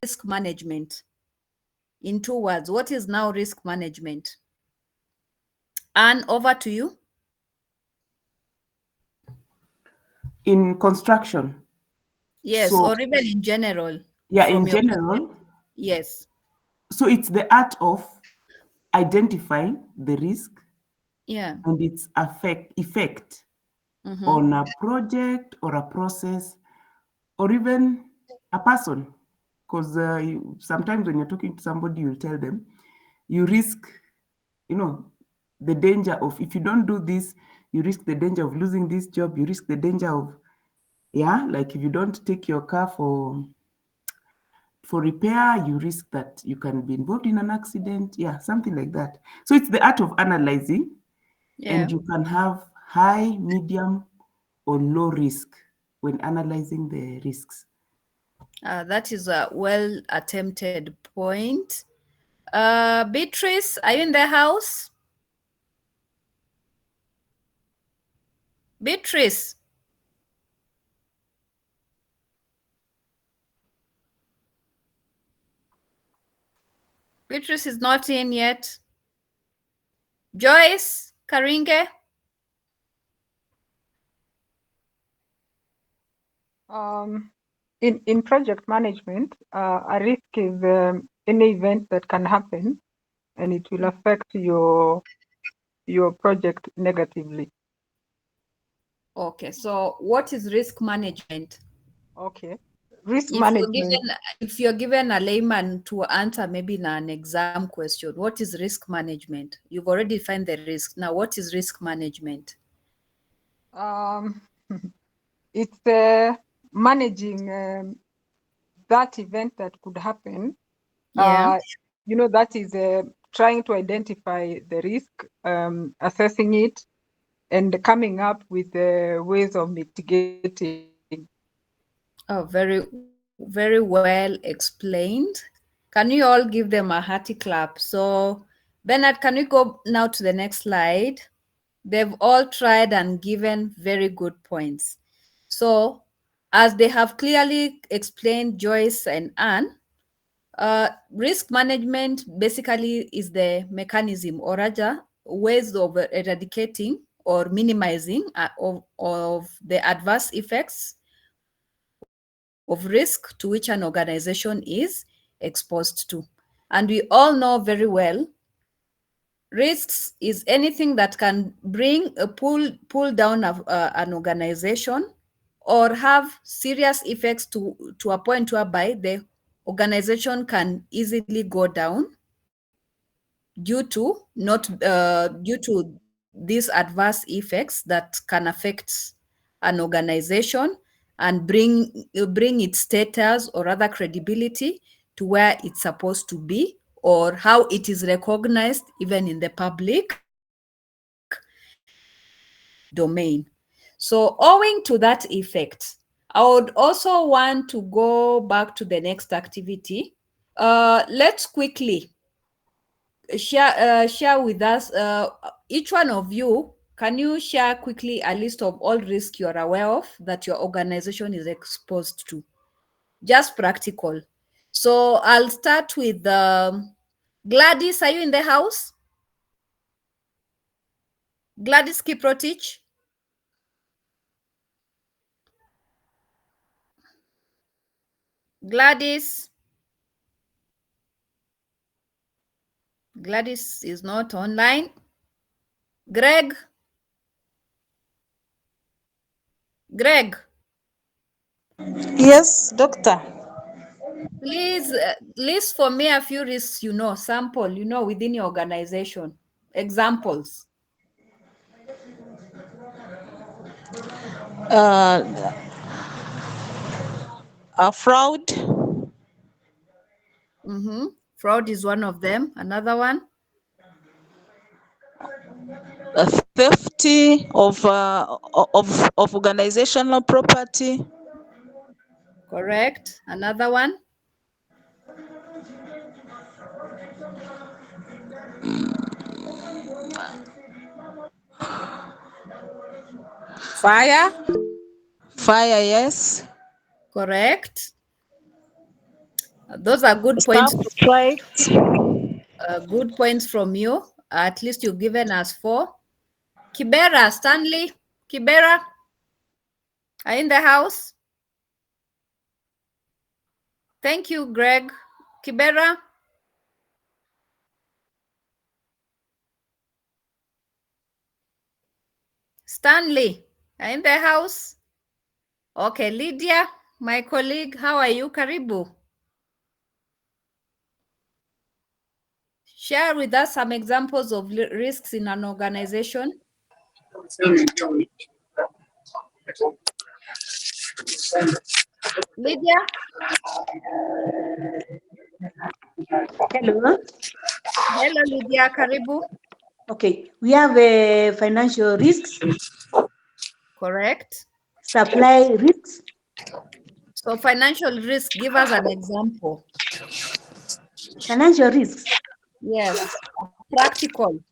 risk management? In 2 words, what is now risk management? Anne, over to you. In construction. Yes, so, or even in general. Yeah, in general. Yes. So it's the art of identifying the risk, Yeah. and its effect on a project or a process or even a person. Because sometimes when you're talking to somebody, you'll tell them you risk, the danger of, if you don't do this, you risk the danger of losing this job, you risk the danger of, like if you don't take your car for repair, you risk that you can be involved in an accident. Yeah, something like that. So it's the art of analyzing, and you can have high, medium, or low risk when analyzing the risks. That is a well attempted point. Beatrice, are you in the house? Beatrice. Beatrice is not in yet. Joyce, Karinge. In project management, a risk is any event that can happen and it will affect your project negatively. Okay, so what is risk management? Okay. Risk management. If you're given a layman to answer maybe in an exam question, what is risk management? You've already defined the risk. Now, what is risk management? It's managing that event that could happen. Yeah. That is trying to identify the risk, assessing it, and coming up with ways of mitigating. Oh, very, very well explained. Can you all give them a hearty clap? So, Bernard, can we go now to the next slide? They've all tried and given very good points. So, as they have clearly explained, Joyce and Anne, risk management basically is the mechanism or rather ways of eradicating or minimizing of the adverse effects of risk to which an organization is exposed to. And we all know very well, risks is anything that can bring a pull down of an organization or have serious effects to a point whereby the organization can easily go down due to these adverse effects that can affect an organization and bring its status or other credibility to where it's supposed to be, or how it is recognized even in the public domain. So owing to that effect, I would also want to go back to the next activity. Let's quickly share with us, each one of you, can you share quickly a list of all risks you're aware of that your organization is exposed to? Just practical. So I'll start with Gladys. Are you in the house? Gladys Kiprotich? Gladys is not online. Greg? Yes, doctor. Please list for me a few risks, sample, within your organization. Examples. Fraud. Fraud is one of them. Another one? Theft of organizational property. Correct. Another one? Fire. Fire, yes. Correct. Those are good Staff points. strikes. Good points from you. At least you've given us 4. Kibera, Stanley, Kibera, are in the house? Thank you, Greg. Kibera? Stanley, are in the house? Okay, Lydia, my colleague, how are you? Karibu. Share with us some examples of risks in an organization. Lydia? Hello. Hello, Lydia. Karibu. Okay, we have financial risks. Correct. Supply risks. So financial risk, give us an example. Financial risks. Yes, practical.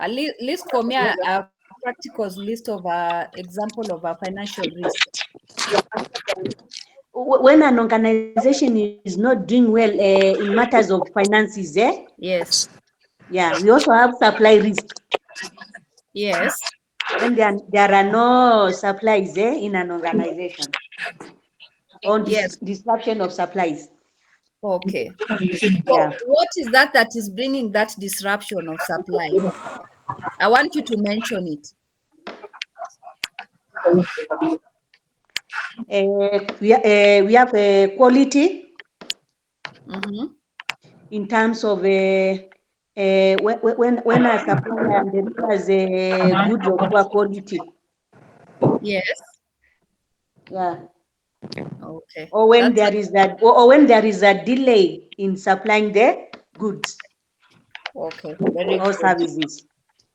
List for me a practical list of example of a financial risk. When an organization is not doing well in matters of finances, Yes. Yeah, we also have supply risk. Yes. When there are no supplies in an organization, or Yes. disruption of supplies. Okay. So Yeah. what is that is bringing that disruption of supply? I want you to mention it. We have quality in terms of when a supplier delivers goods of poor quality. Yes. Yeah. Okay. Or when there is a delay in supplying the goods. Okay. Very or good. services.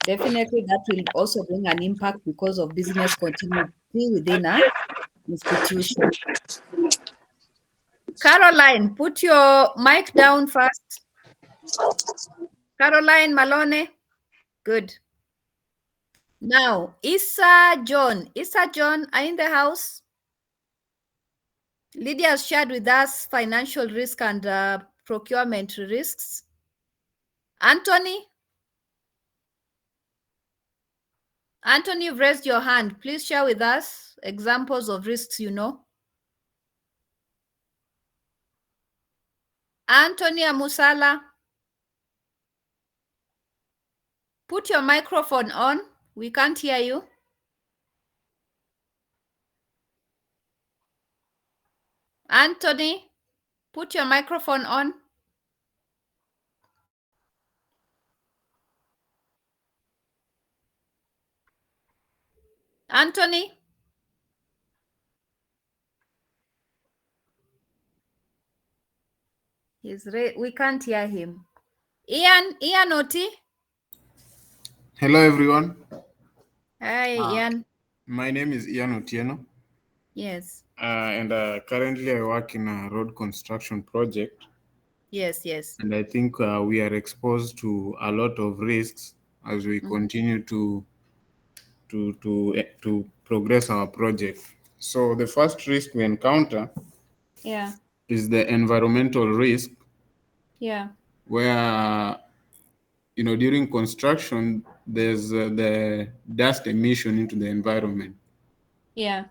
Definitely, that will also bring an impact because of business continuity within an institution. Caroline, put your mic down first. Caroline Malone. Good. Now, Issa John. Issa John, are in the house? Lydia has shared with us financial risk and procurement risks. Anthony? Anthony, you've raised your hand. Please share with us examples of risks you know. Anthony Amusala. Put your microphone on. We can't hear you. Anthony, put your microphone on. Anthony? We can't hear him. Ian Oti? Hello, everyone. Hi, Ian. My name is Ian Otieno. Yes. And currently I work in a road construction project. Yes, yes. And I think we are exposed to a lot of risks as we continue to progress our project. So the first risk we encounter is the environmental risk. Yeah. Where during construction, there's the dust emission into the environment. Yeah.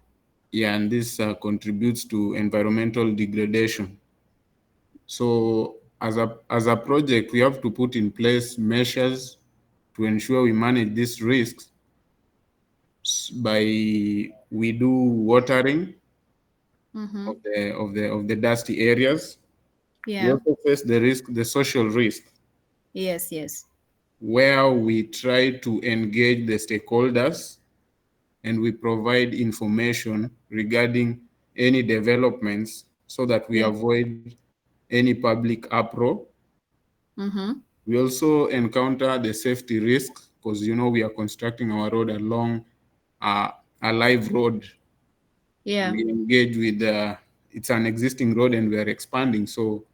Yeah, and this contributes to environmental degradation. So as a project, we have to put in place measures to ensure we manage these risks by we do watering of the dusty areas. Yeah. We also face the social risk. Yes, yes. Where we try to engage the stakeholders and we provide information regarding any developments so that we avoid any public uproar. We also encounter the safety risks because, we are constructing our road along a live road. Yeah. We engage with, it's an existing road and we are expanding. So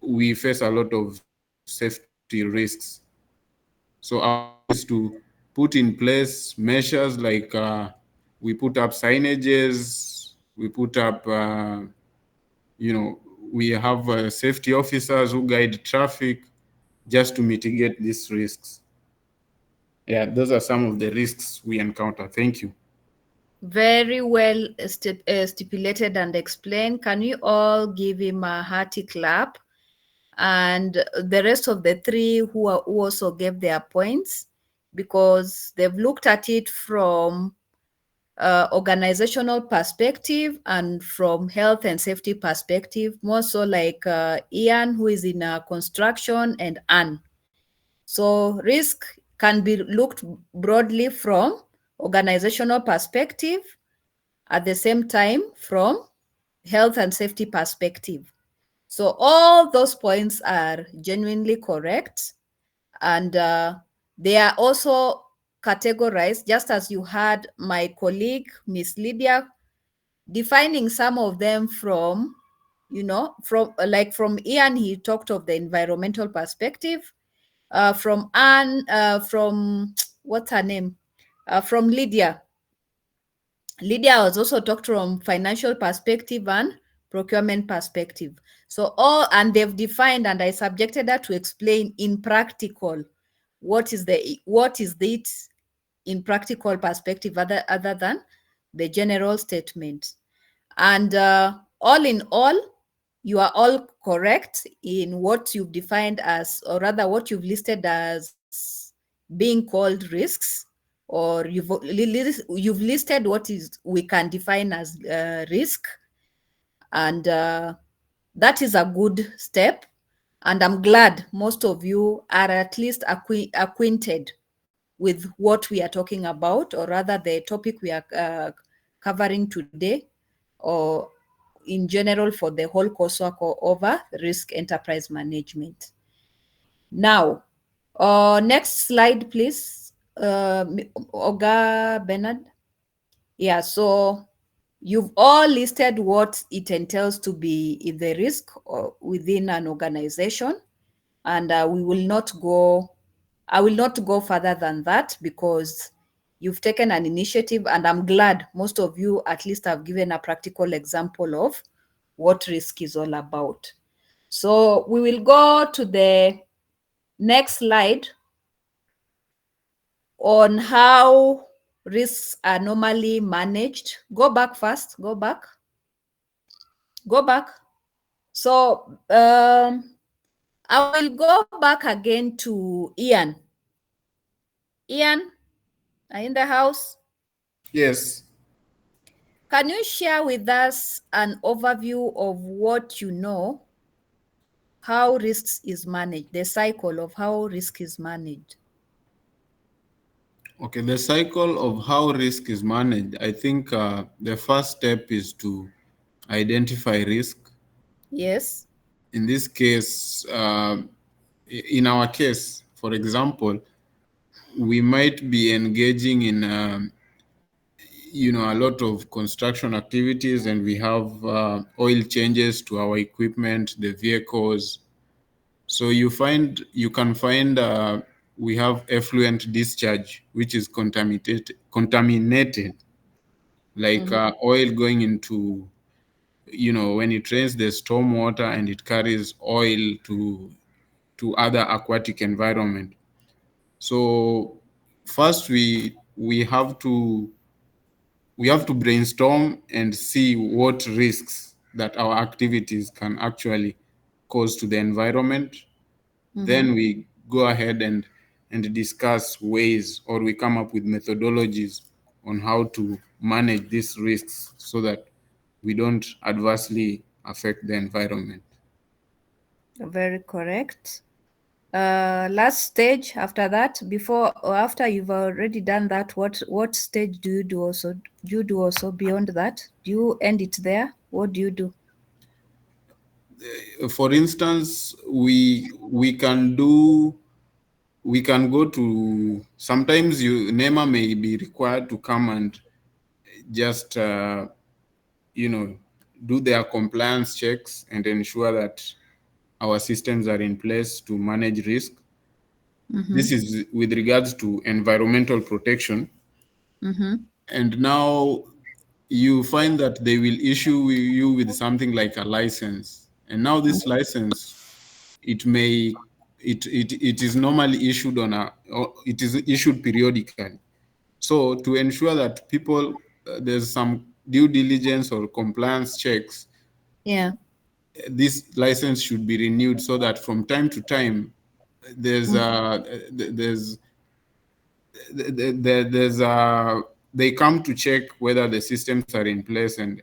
we face a lot of safety risks. So our goal is to put in place measures like we put up signages, we put up, we have safety officers who guide traffic just to mitigate these risks. Yeah, those are some of the risks we encounter. Thank you. Very well stipulated and explained. Can you all give him a hearty clap? And the rest of the three who also gave their points, because they've looked at it from organizational perspective and from health and safety perspective, more so like Ian, who is in construction, and Anne. So risk can be looked broadly from organizational perspective, at the same time from health and safety perspective. So all those points are genuinely correct, and they are also categorized, just as you had my colleague, Miss Lydia, defining some of them from, from Ian, he talked of the environmental perspective. From Anne, from what's her name? From Lydia. Lydia was also talked from financial perspective and procurement perspective. So and they've defined, and I subjected her to explain in practical what is it in practical perspective other than the general statement. And all in all, you are all correct in what you've defined as, or rather what you've listed as being called risks, or you've listed what is we can define as risk, and that is a good step. And I'm glad most of you are at least acquainted with what we are talking about, or rather the topic we are covering today, or in general for the whole coursework over risk enterprise management. Now, next slide, please, Oga Bernard. Yeah, so you've all listed what it entails to be in the risk or within an organization, and I will not go further than that, because you've taken an initiative, and I'm glad most of you at least have given a practical example of what risk is all about. So we will go to the next slide on how risks are normally managed. Go back first, go back. So I will go back again to Ian. Ian, are you in the house? Yes. Can you share with us an overview of what you know, how risks is managed, the cycle of how risk is managed? Okay, the cycle of how risk is managed. I think the first step is to identify risk. Yes. In this case, in our case, for example, we might be engaging in a lot of construction activities, and we have oil changes to our equipment, the vehicles. So you can find we have effluent discharge, which is contaminated, like oil going into, when it rains, the storm water, and it carries oil to other aquatic environment. So first we have to brainstorm and see what risks that our activities can actually cause to the environment. Then we go ahead and discuss ways, or we come up with methodologies on how to manage these risks so that we don't adversely affect the environment. Very correct. Last stage after that, before or after you've already done that, what stage do you do also? Do you do also beyond that? Do you end it there? What do you do? For instance, we can go to, sometimes NEMA may be required to come and just do their compliance checks and ensure that our systems are in place to manage risk. This is with regards to environmental protection. And now you find that they will issue you with something like a license, And now this license, it is normally issued it is issued periodically. So to ensure that people, there's some due diligence or compliance checks, Yeah. this license should be renewed so that from time to time there's they come to check whether the systems are in place and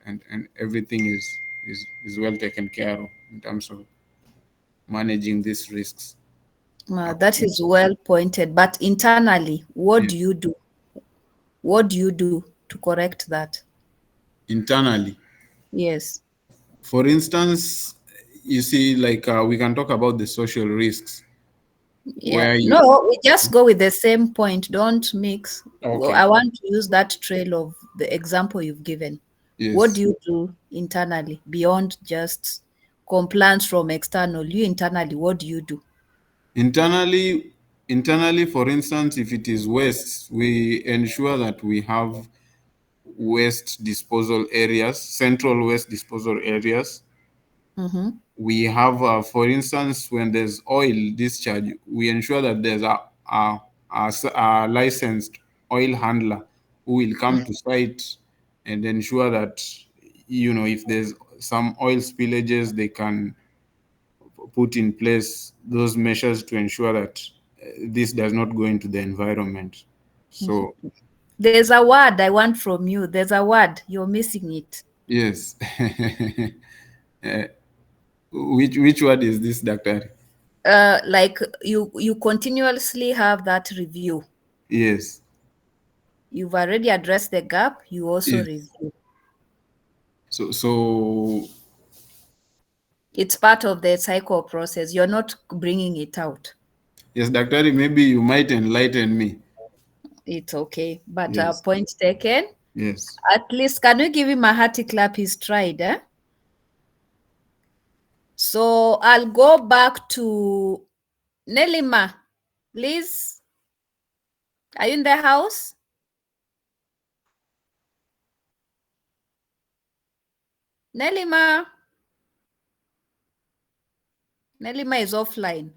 everything is well taken care of in terms of managing these risks. That is well pointed. But internally, what do you do? What do you do to correct that? Internally? Yes. For instance, you see, like we can talk about the social risks. Yeah. No, we just go with the same point. Don't mix. Okay. I want to use that trail of the example you've given. Yes. What do you do internally beyond just compliance from external? You internally, what do you do? Internally, for instance, if it is waste, we ensure that we have waste disposal areas, central waste disposal areas. Mm-hmm. We have, for instance, when there's oil discharge, we ensure that there's a licensed oil handler who will come to site and ensure that, if there's some oil spillages, they can put in place those measures to ensure that this does not go into the environment. So there's a word I want from you. There's a word. You're missing it. Yes. Which word is this, Doctor? Like you continuously have that review. Yes. You've already addressed the gap. You also review. So it's part of the cycle process. You're not bringing it out. Yes, Doctor, maybe you might enlighten me. It's okay, but point taken. Yes. At least, can we give him a hearty clap? He's tried, eh? So I'll go back to Nelima. Please, are you in the house? Nelima is offline.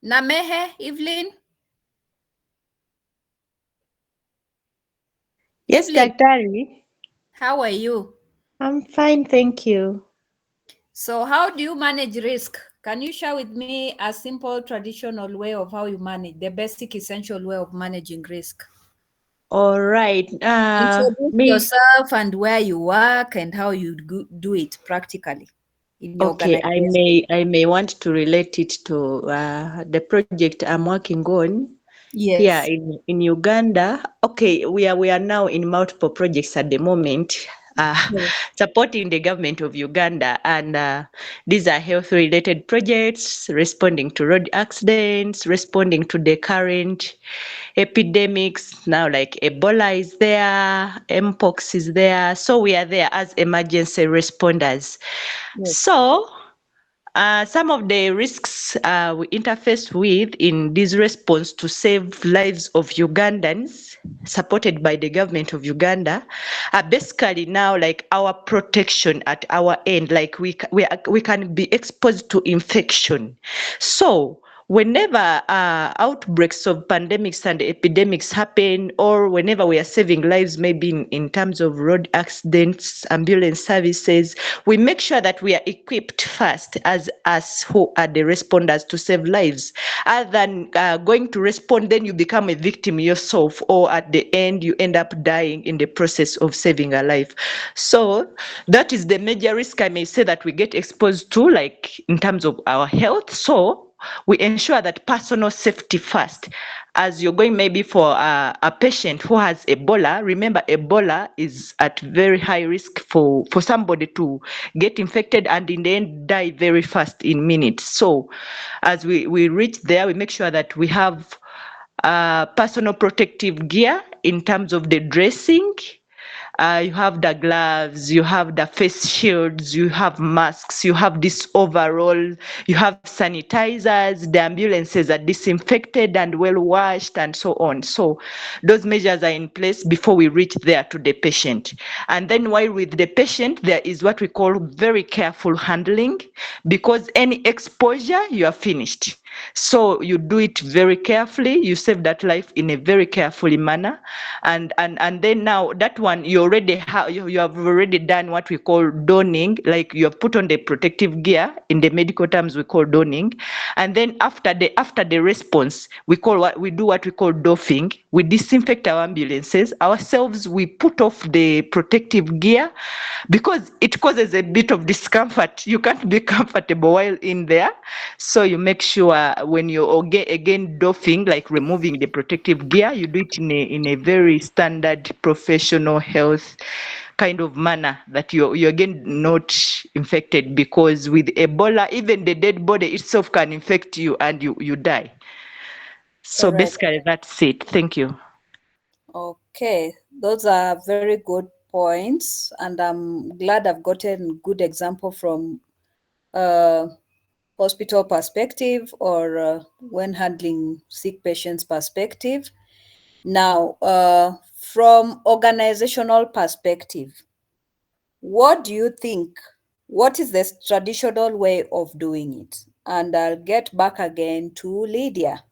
Namehe, Evelyn? Yes, Daktari. How are you? I'm fine, thank you. So how do you manage risk? Can you share with me a simple traditional way of how you manage, the basic essential way of managing risk? All right. Introduce yourself and where you work and how you do it practically in your organization. I may want to relate it to the project I'm working on. Yes. Here in Uganda. Okay, we are now in multiple projects at the moment, supporting the government of Uganda, and these are health-related projects, responding to road accidents, responding to the current epidemics. Now, like Ebola is there, Mpox is there, so we are there as emergency responders. Yes. So some of the risks we interface with in this response to save lives of Ugandans, supported by the government of Uganda, are basically now like our protection at our end. Like we can be exposed to infection. So whenever outbreaks of pandemics and epidemics happen, or whenever we are saving lives, maybe in terms of road accidents, ambulance services, we make sure that we are equipped first as us who are the responders to save lives. Other than going to respond, then you become a victim yourself, or at the end you end up dying in the process of saving a life. So that is the major risk I may say that we get exposed to, like in terms of our health. So we ensure that personal safety first. As you're going maybe for a patient who has Ebola, remember Ebola is at very high risk for somebody to get infected and in the end die very fast in minutes. So as we reach there, we make sure that we have personal protective gear in terms of the dressing, You have the gloves, you have the face shields, you have masks, you have this overall, you have sanitizers, the ambulances are disinfected and well washed and so on. So those measures are in place before we reach there to the patient. And then while with the patient, there is what we call very careful handling, because any exposure, you are finished. So you do it very carefully, you save that life in a very carefully manner. And then now that one, you already have, you have already done what we call donning, like you have put on the protective gear. In the medical terms, we call donning. And then after the response, we do what we call doffing. We disinfect our ambulances ourselves. We put off the protective gear because it causes a bit of discomfort. You can't be comfortable while in there. So you make sure when you're again doffing, like removing the protective gear, you do it in a very standard professional health kind of manner, that you're again not infected, because with Ebola, even the dead body itself can infect you and you die. So Correct. basically that's it. Thank you. Okay, those are very good points, and I'm glad I've gotten good example from hospital perspective or when handling sick patients perspective. Now, from organizational perspective, what do you think? What is the traditional way of doing it? And I'll get back again to Lydia.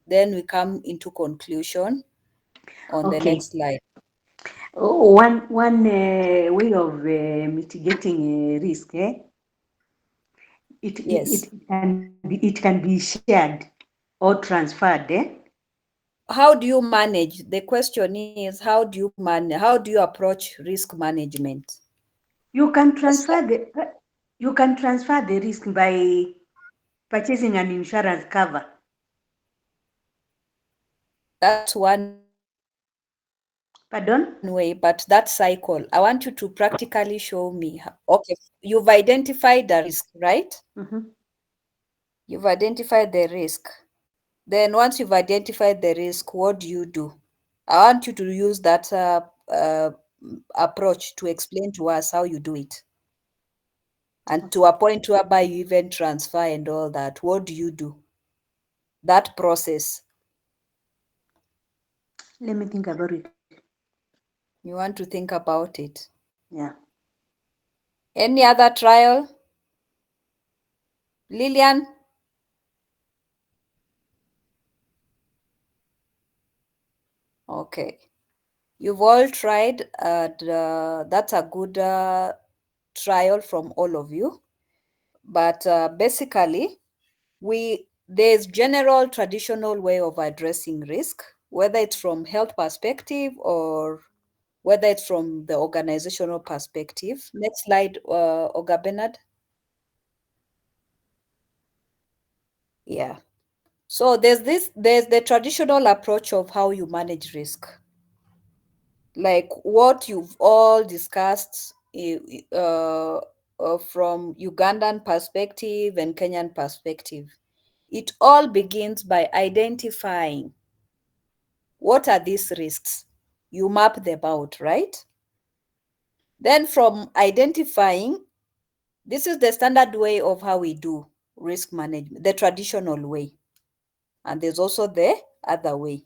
Then we come into conclusion on the Okay. next slide. One way of mitigating risk, Yes. it can be shared or transferred. How do you manage? The question is, how do you approach risk management? You can transfer the risk by purchasing an insurance cover. That's one Pardon? way, but that cycle, I want you to practically show me. Okay, you've identified the risk, right? Mm-hmm. You've identified the risk. Then once you've identified the risk, what do? I want you to use that approach to explain to us how you do it. And to a point whereby you even transfer and all that. What do you do? That process. Let me think about it. You want to think about it. Yeah. Any other trial? Lillian? Okay. You've all tried. That's a good trial from all of you. But basically, there's general traditional way of addressing risk, whether it's from health perspective or whether it's from the organizational perspective. Next slide, Oga Bernard. Yeah. So there's the traditional approach of how you manage risk. Like what you've all discussed from Ugandan perspective and Kenyan perspective. It all begins by identifying what are these risks. You map them out, right? Then from identifying, this is the standard way of how we do risk management, the traditional way. And there's also the other way.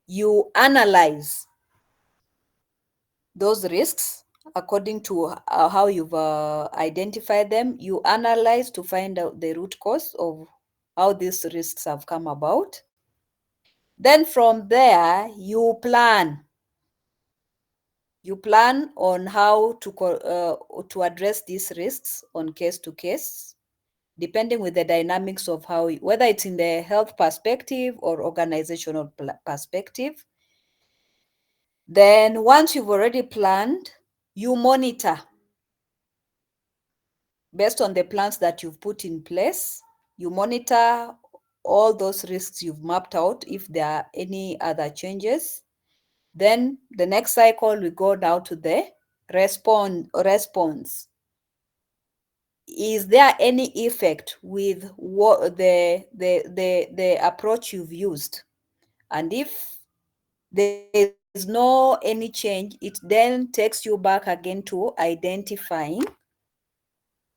You analyze those risks according to how you've identified them. You analyze to find out the root cause of how these risks have come about. Then from there, you plan. You plan on how to address these risks on case to case, depending with the dynamics of how, whether it's in the health perspective or organizational perspective. Then once you've already planned, you monitor based on the plans that you've put in place. You monitor all those risks you've mapped out if there are any other changes. Then the next cycle, we go down to the response. Is there any effect with what the approach you've used? And if there is no any change, it then takes you back again to identifying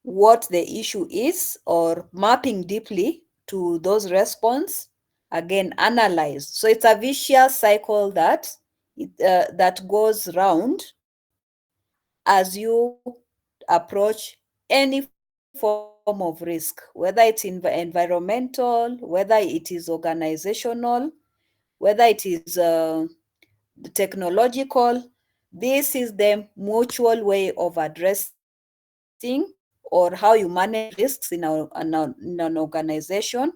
what the issue is or mapping deeply to those response, again analyze. So it's a vicious cycle that goes round as you approach any form of risk, whether it's environmental, whether it is organizational, whether it is technological. This is the mutual way of addressing or how you manage risks in an organization,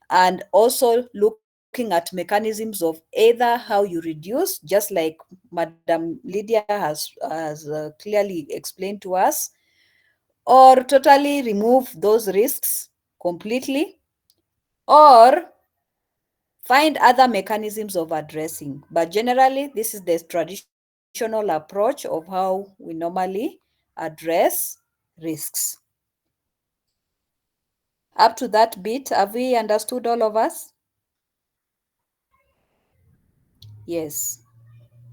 and also looking at mechanisms of either how you reduce, just like Madam Lydia has clearly explained to us, or totally remove those risks completely, or find other mechanisms of addressing. But generally, this is the traditional approach of how we normally address risks. Up to that bit, have we understood, all of us? Yes.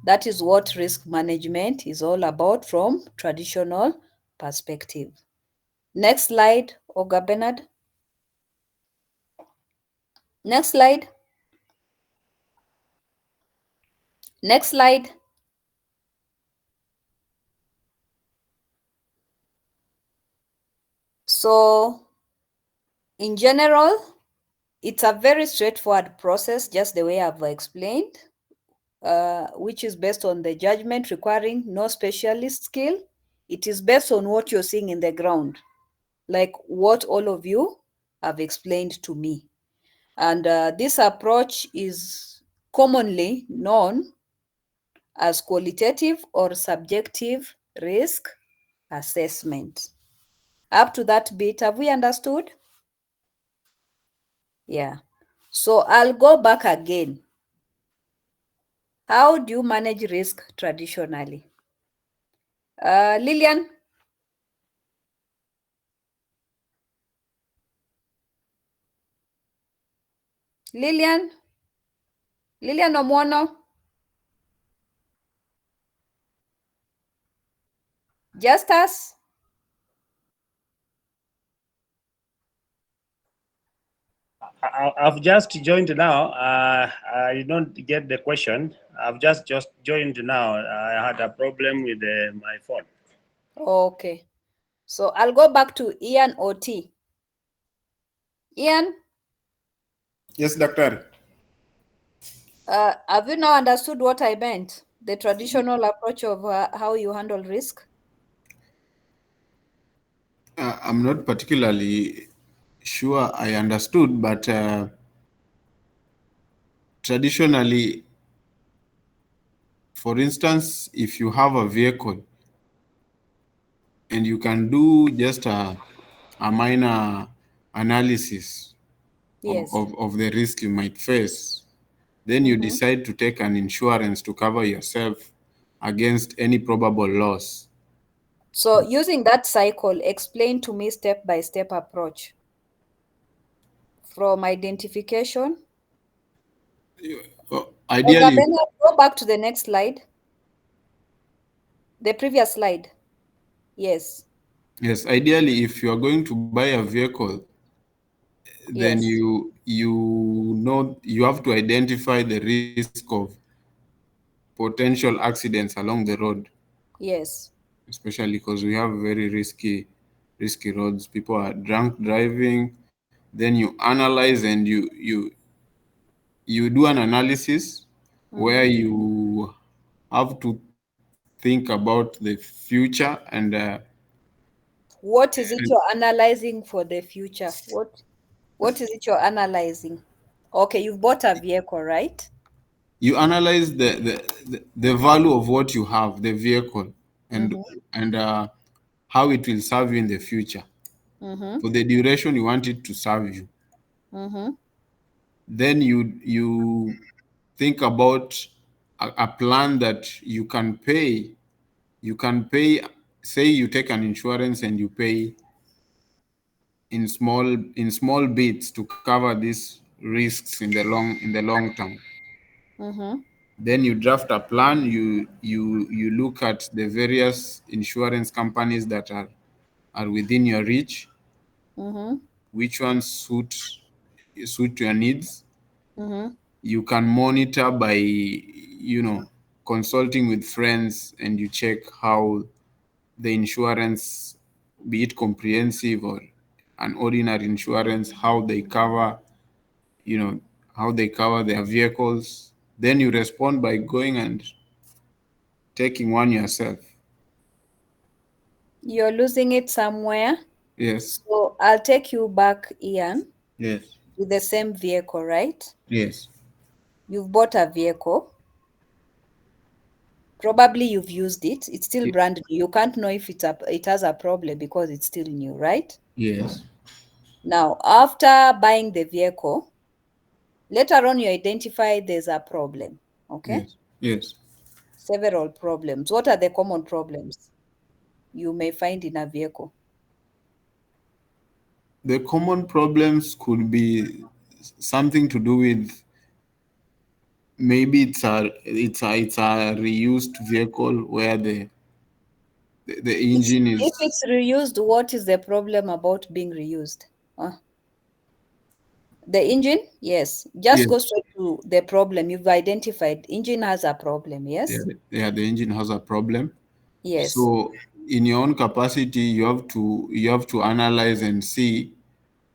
That is what risk management is all about from traditional perspective. Next slide, Oga Bernard. Next slide. Next slide. So, in general, it's a very straightforward process, just the way I've explained, which is based on the judgment requiring no specialist skill. It is based on what you're seeing in the ground, like what all of you have explained to me. And this approach is commonly known as qualitative or subjective risk assessment. Up to that bit, have we understood? Yeah. So I'll go back again. How do you manage risk traditionally? Lillian? Lillian? Lillian Omwono? Justus? I've just joined now. I don't get the question. I've just joined now. I had a problem with my phone. Okay. So I'll go back to Ian OT. Ian? Yes, Doctor. Have you now understood what I meant? The traditional approach of how you handle risk? I'm not particularly sure I understood, but traditionally, for instance, if you have a vehicle and you can do just a minor analysis Yes. of the risk you might face, then you decide to take an insurance to cover yourself against any probable loss. So using that cycle, explain to me step-by-step approach from identification. Ideally, Go back to the next slide. The previous slide. Yes. yes, ideally, if you are going to buy a vehicle, then Yes. you know you have to identify the risk of potential accidents along the road, Yes. especially because we have very risky roads. People are drunk driving. Then you analyze and you do an analysis where you have to think about the future and What is it you're analyzing for the future? What is it you're analyzing? Okay, you've bought a vehicle, right? you analyze the value of what you have, the vehicle, and how it will serve you in the future for the duration you want it to serve you. Then you think about a plan that you can pay. You can pay, say you take an insurance and you pay in small bits to cover these risks in the long term. Then you draft a plan. You look at the various insurance companies that are within your reach. Mm-hmm. Which ones suit your needs. Mm-hmm. You can monitor by consulting with friends, and you check how the insurance, be it comprehensive or an ordinary insurance, how they cover their vehicles. Then you respond by going and taking one yourself. You're losing it somewhere. Yes. So I'll take you back, Ian, Yes. with the same vehicle, right? Yes. You've bought a vehicle. Probably you've used it. It's still brand new. You can't know if it has a problem because it's still new, right? Yes. Now, after buying the vehicle, later on you identify there's a problem. Okay? Yes. Yes. Several problems. What are the common problems you may find in a vehicle? The common problems could be something to do with, maybe it's a reused vehicle where the engine If is. it's reused, what is the problem about being reused? The engine? Yes. Just Yes. go straight to the problem. You've identified engine has a problem. Yes? The engine has a problem. Yes. So in your own capacity, you have to analyze and see,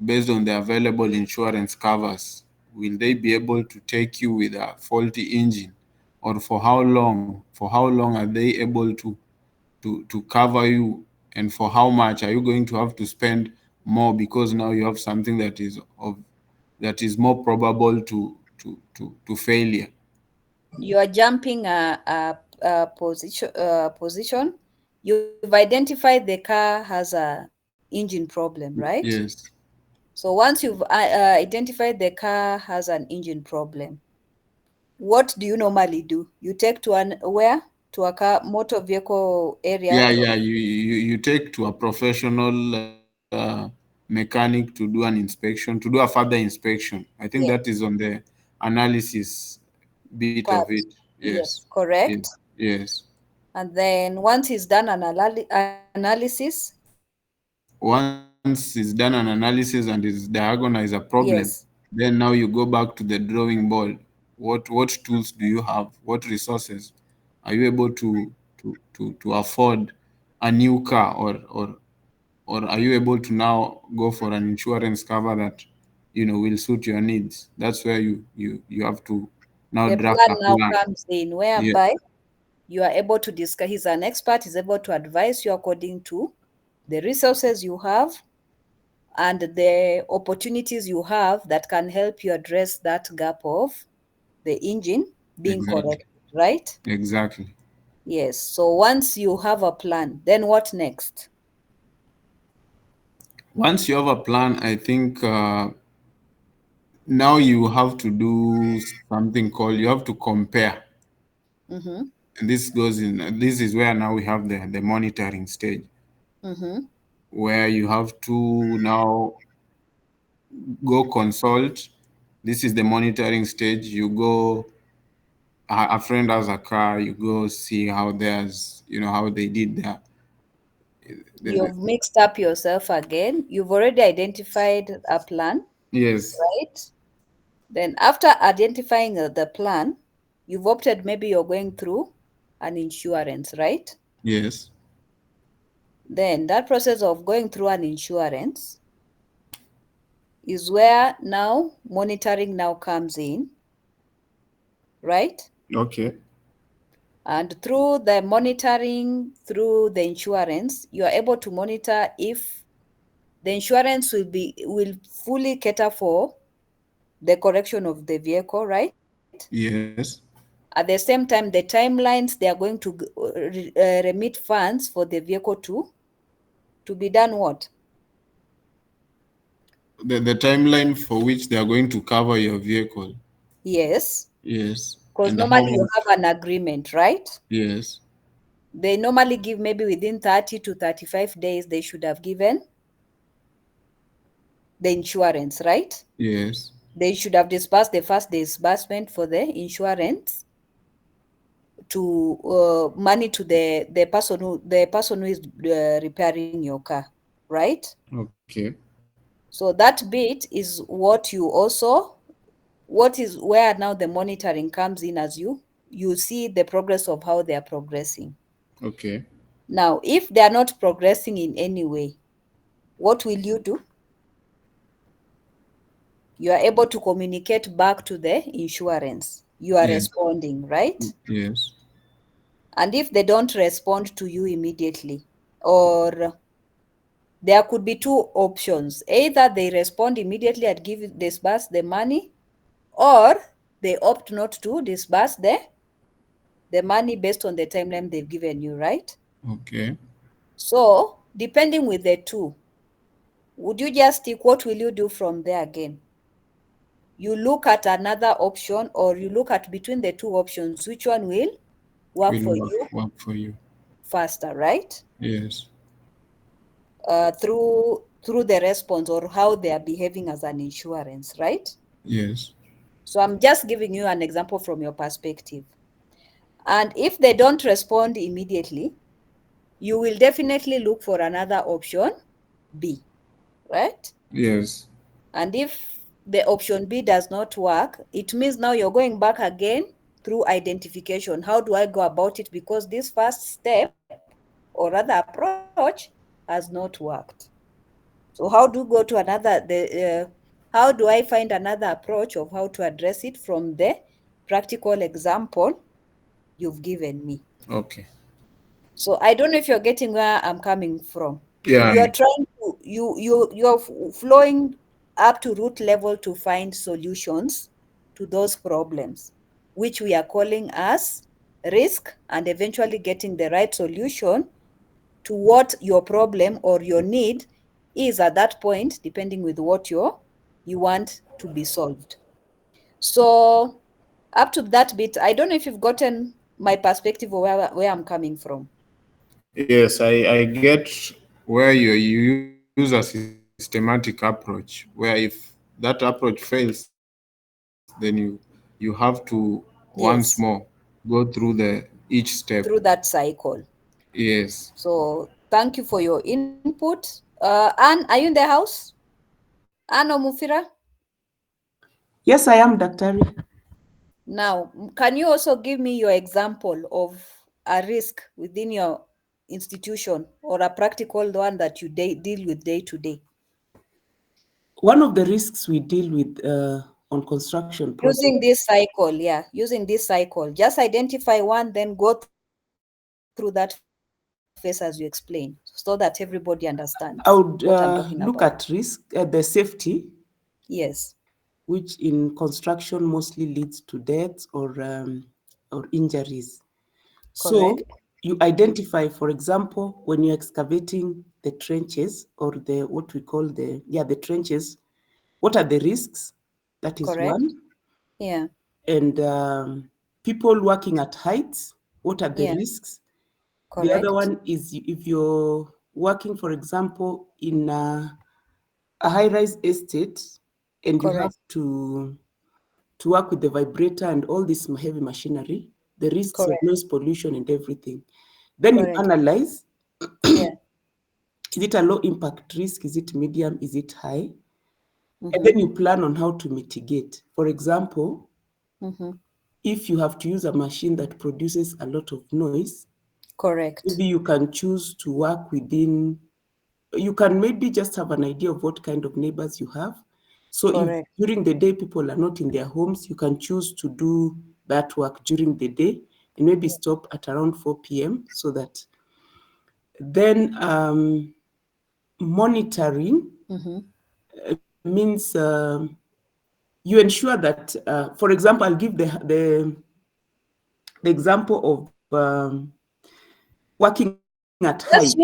based on the available insurance covers, will they be able to take you with a faulty engine, or for how long? For how long are they able to cover you, and for how much are you going to have to spend more, because now you have something that is more probable to failure. You are jumping a position. You've identified the car has a engine problem, right? Yes. So once you've identified the car has an engine problem, what do you normally do? You take to where? To a car motor vehicle area? Yeah. You take to a professional mechanic to do an inspection, to do a further inspection. I think that Yes. is on the analysis bit of Part. it. Yes. Yes, Yes. correct. Yes. And then once he's done an analysis, Once it's done an analysis and is diagnosed a problem, yes, then now you go back to the drawing board. What tools do you have? What resources are you able to afford a new car, or are you able to now go for an insurance cover that will suit your needs? That's where you have to now the draft plan a now plan. comes in, Yeah. whereby you are able to discuss. He's an expert, he's able to advise you according to the resources you have and the opportunities you have that can help you address that gap of the engine being Exactly. corrected, right? Exactly. Yes. So once you have a plan, then what next? Once you have a plan, I think now you have to do something called, you have to compare. Mm-hmm. And this is where now we have the monitoring stage, Mm-hmm. where you have to now go consult. This is the monitoring stage. You go, a friend has a car, you go see how theirs, how they did the You've mixed up yourself again. You've already identified a plan, yes. right? Then after identifying the plan, you've opted maybe you're going through an insurance, right? Yes. Then that process of going through an insurance is where now monitoring now comes in, right? Okay. And through the monitoring, through the insurance, you are able to monitor if the insurance will fully cater for the correction of the vehicle, right? Yes. At the same time, the timelines they are going to remit funds for the vehicle to be done what? The timeline for which they are going to cover your vehicle. Yes, Yes. because And how normally you much? have an agreement, right? Yes. They normally give maybe within 30 to 35 days, they should have given the insurance, right? Yes. They should have disbursed the first disbursement for the insurance. money to the person who is repairing your car, right? Okay. So that bit is what you also, what is where now the monitoring comes in, as you see the progress of how they are progressing. Okay. Now, if they are not progressing in any way, what will you do? You are able to communicate back to the insurance. You are Yes. responding, right? Yes. And if they don't respond to you immediately, or there could be two options: either they respond immediately and disburse the money, or they opt not to disburse the money based on the timeline they've given you, right? Okay. So depending with the two, would you just stick? What will you do from there again? You look at another option, or you look at between the two options, which one will work for Will you work for you. faster, right? Yes. Through the response or how they are behaving as an insurance, right? Yes. So I'm just giving you an example from your perspective. And if they don't respond immediately, you will definitely look for another option B, right? Yes. And if the option B does not work, it means now you're going back again through identification. How do I go about it? Because this first step, or rather approach, has not worked. So how do you go to how do I find another approach of how to address it from the practical example you've given me? Okay. So I don't know if you're getting where I'm coming from. Yeah. You're trying to you're flowing up to root level to find solutions to those problems, which we are calling as risk, and eventually getting the right solution to what your problem or your need is at that point, depending with what you want to be solved. So up to that bit, I don't know if you've gotten my perspective or where I'm coming from. Yes, I get where you use a systematic approach, where if that approach fails, then you have to once more go Yes, through the each step. through that cycle. Yes. So thank you for your input. Anne, are you in the house? Anne or Mufira? Yes, I am, Daktari. Now, can you also give me your example of a risk within your institution, or a practical one that you deal with day to day? One of the risks we deal with on construction projects. Using this cycle, yeah, using this cycle. Just identify one, then go through that phase as you explain, so that everybody understands what I'm talking about. I would look at risk, the safety, Yes. which in construction mostly leads to deaths or injuries. So Correct. you identify, for example, when you're excavating the trenches, or what we call the trenches, what are the risks? That is Correct. one. Yeah. And people working at heights, what are the Yeah. risks? The Correct. other one is if you're working, for example, in a high-rise estate, and you have Correct. to work with the vibrator and all this heavy machinery, the risks of Correct. noise pollution and everything. Then you Correct. analyze, Yeah. is it a low impact risk? Is it medium? Is it high? And Mm-hmm. then you plan on how to mitigate. For example, Mm-hmm. if you have to use a machine that produces a lot of noise, Correct. maybe you can choose to work within, you can maybe just have an idea of what kind of neighbors you have. So if Correct. during the day people are not in their homes, you can choose to do that work during the day and maybe stop at around 4 p.m. so that then monitoring Mm-hmm. means you ensure that, for example, I'll give the example of working at height.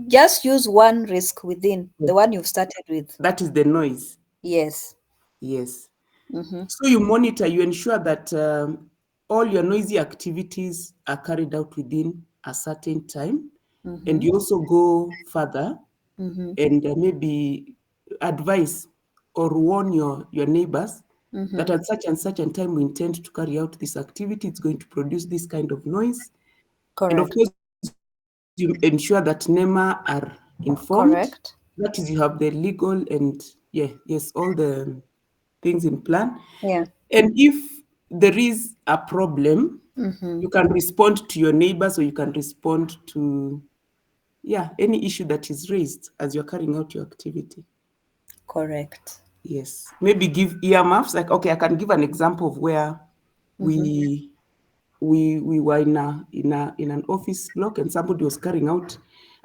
Just use one risk within the one you've started with. That is the noise. Yes. Yes. Mm-hmm. So you monitor, you ensure that all your noisy activities are carried out within a certain time. Mm-hmm. And you also go further Mm-hmm. and maybe advise or warn your neighbors that at such and such a time we intend to carry out this activity. It's going to produce this kind of noise. And of Correct. course, you ensure that NEMA are informed. Correct. That is, you have the legal and yes, all the things in plan. Yeah. And if there is a problem, you can respond to your neighbors, or you can respond to any issue that is raised as you're carrying out your activity. Correct. Yes, maybe give earmuffs. Like, okay, I can give an example of where we were in an office block, and somebody was carrying out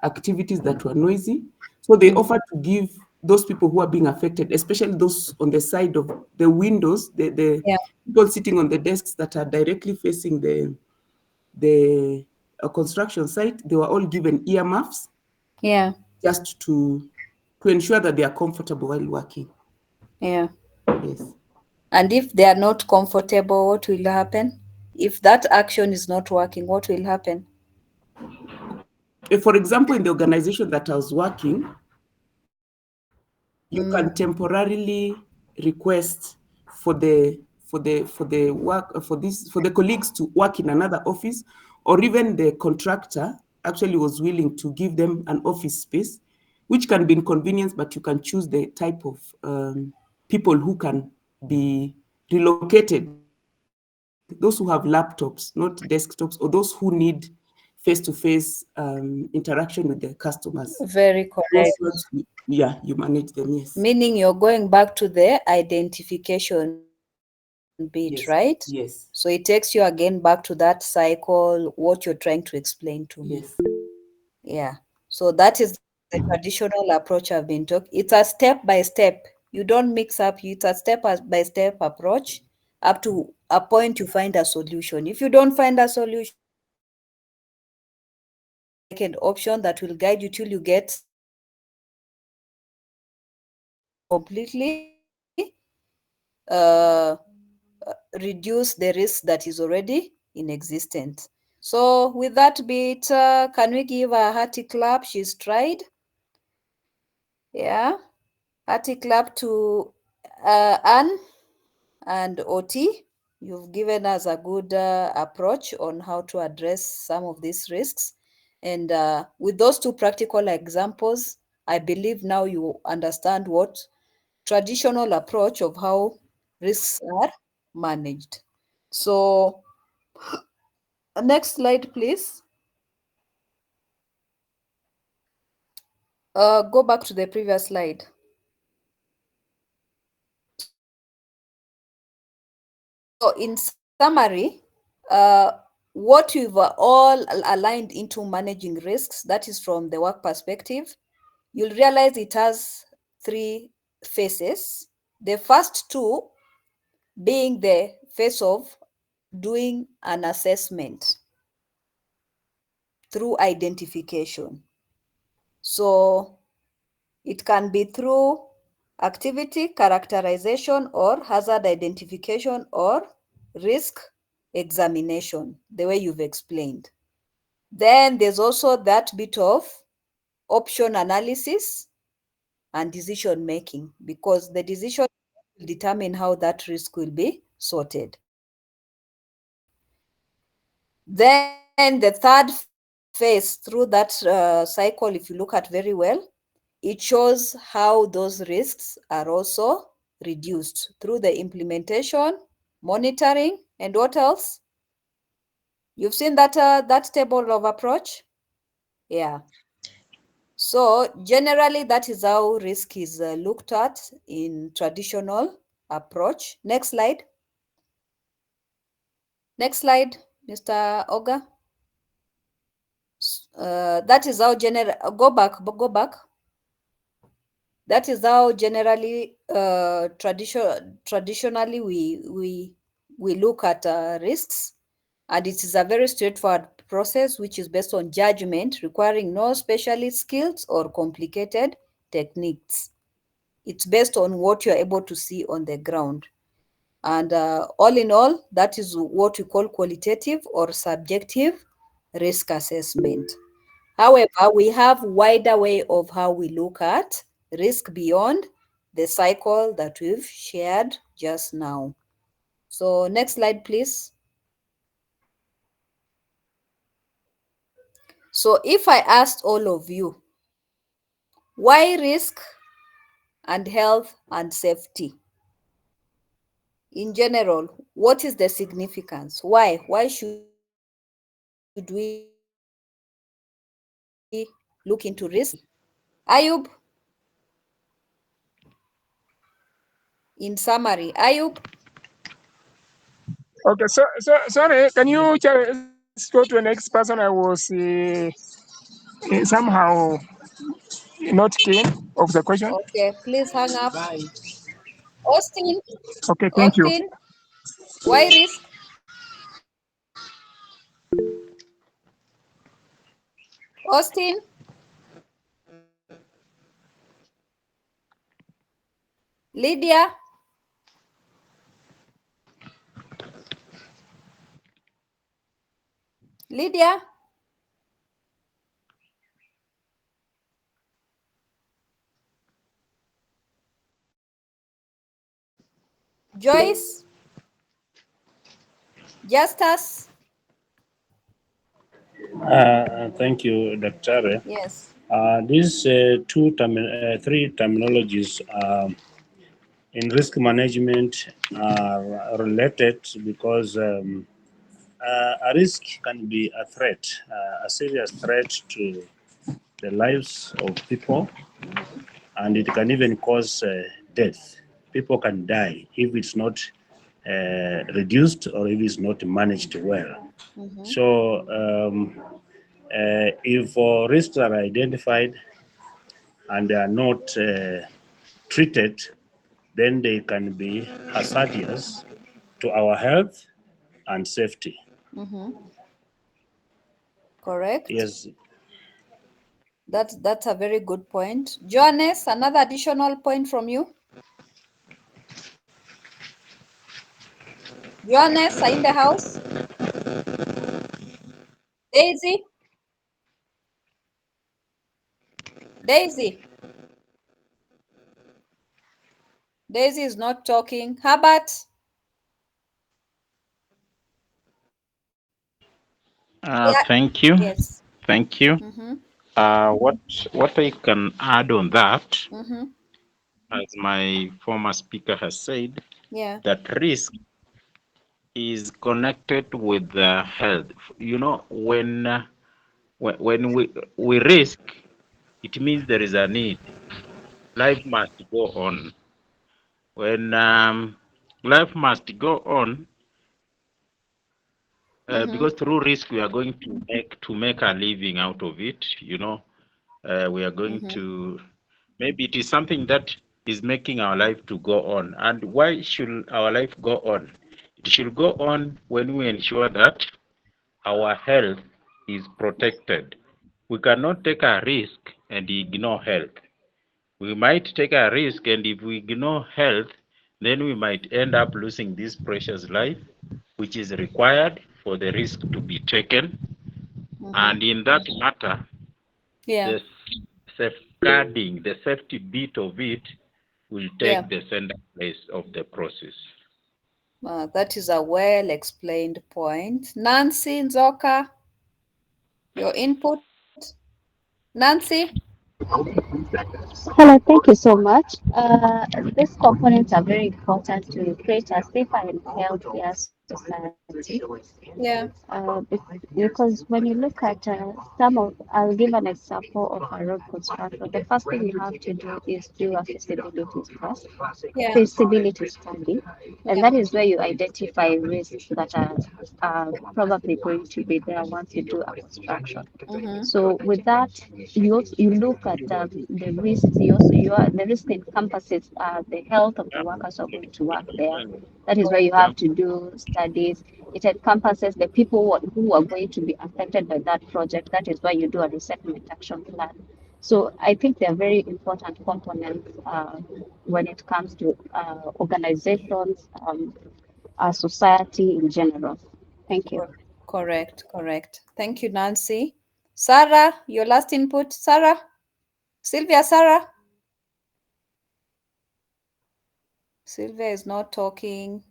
activities that were noisy. So they offered to give those people who are being affected, especially those on the side of the windows, the people sitting on the desks that are directly facing the construction site, they were all given earmuffs. Yeah. Just to ensure that they are comfortable while working. Yeah. Yes. And if they are not comfortable, what will happen? If that action is not working, what will happen? For example, in the organization that I was working, you can temporarily request for the colleagues to work in another office, or even the contractor actually was willing to give them an office space, which can be inconvenience, but you can choose the type of people who can be relocated. Those who have laptops, not desktops, or those who need face-to-face interaction with their customers. Very correct. You manage them, yes. Meaning you're going back to the identification bit, right? Yes. So it takes you again back to that cycle, what you're trying to explain to me. Yes. Yeah. So that is the traditional approach I've been talking. It's a step by step. You don't mix up. It's a step by step approach up to a point you find a solution. If you don't find a solution, second option that will guide you till you get completely reduce the risk that is already in existence. So with that bit, can we give a hearty clap? She's tried. Yeah. Hearty clap to Anne and Oti. You've given us a good approach on how to address some of these risks. And with those two practical examples, I believe now you understand what traditional approach of how risks are managed. So next slide, please. Go back to the previous slide. So in summary, what we've all aligned into managing risks, that is from the work perspective, you'll realize it has three phases. The first two being the phase of doing an assessment through identification. So it can be through activity characterization or hazard identification or risk examination, the way you've explained. Then there's also that bit of option analysis and decision making, because the decision will determine how that risk will be sorted. Then the third phase through that cycle, if you look at very well, it shows how those risks are also reduced through the implementation, monitoring, and what else? You've seen that that table of approach? Yeah. So generally, that is how risk is looked at in traditional approach. Next slide. Next slide, Mr. Oga. That is how go back. That is how generally traditionally we look at risks, and it is a very straightforward process which is based on judgment, requiring no specialist skills or complicated techniques. It's based on what you're able to see on the ground. And all in all, that is what we call qualitative or subjective risk assessment. However, we have wider way of how we look at risk beyond the cycle that we've shared just now. So next slide, please. So if I asked all of you, why risk and health and safety? In general, what is the significance? Why? Why should we look into risk? Ayub? In summary, Ayub? Okay, so sorry, can you go to the next person? I was somehow not keen of the question. Okay, please hang up. Austin? Okay, thank you. Austin? Why risk? Austin? Lydia? Lydia? Joyce? Justus? Thank you, Dr. Yes. These three terminologies in risk management are related because a risk can be a threat, a serious threat to the lives of people, and it can even cause death. People can die if it's not reduced or if it's not managed well. So, if risks are identified and they are not treated, then they can be hazardous to our health and safety. Correct. Yes. That's a very good point. Johannes, another additional point from you? Johannes, are in the house? Daisy? Daisy? Daisy is not talking. Herbert? Thank you. Yes. Thank you. What I can add on that, as my former speaker has said, Yeah. that risk is connected with the health. You know, when we risk, it means there is a need. Life must go on. When life must go on, because through risk we are going to make a living out of it. You know, we are going to, maybe it is something that is making our life to go on. And why should our life go on? It should go on when we ensure that our health is protected. We cannot take a risk and ignore health. We might take a risk, and if we ignore health, then we might end up losing this precious life, which is required for the risk to be taken. And in that matter, Yeah. the safeguarding, the safety bit of it will take the center place of the process. That is a well explained point. Nancy Nzoka, your input. Nancy? Hello, thank you so much. These components are very important to create a safer and healthier society. Yeah. Because when you look at I'll give an example of a road construction. The first thing you have to do is do a Yeah. feasibility study, and that is where you identify risks that are probably going to be there once you do a construction. So with that, you look at the risks. The risk encompasses the health of the workers who are going to work there. That is where you have to do studies. It encompasses the people who are going to be affected by that project. That is why you do a resettlement action plan. So I think they're very important components when it comes to organizations, our society in general. Thank you. Correct. Thank you, Nancy. Sarah, your last input. Sarah? Sylvia, Sarah? Sylvia is not talking.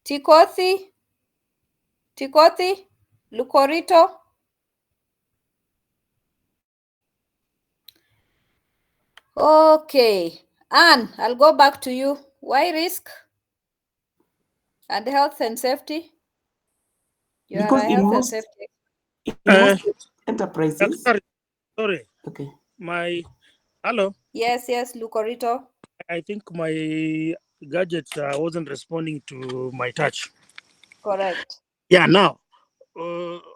Tikothi? Lukorito? Okay. Anne, I'll go back to you. Why risk and health and safety? You Because are a health and safety. in most enterprises. Sorry. Okay. Hello. Yes, Lukorito. I think my gadget wasn't responding to my touch. Correct. Yeah, now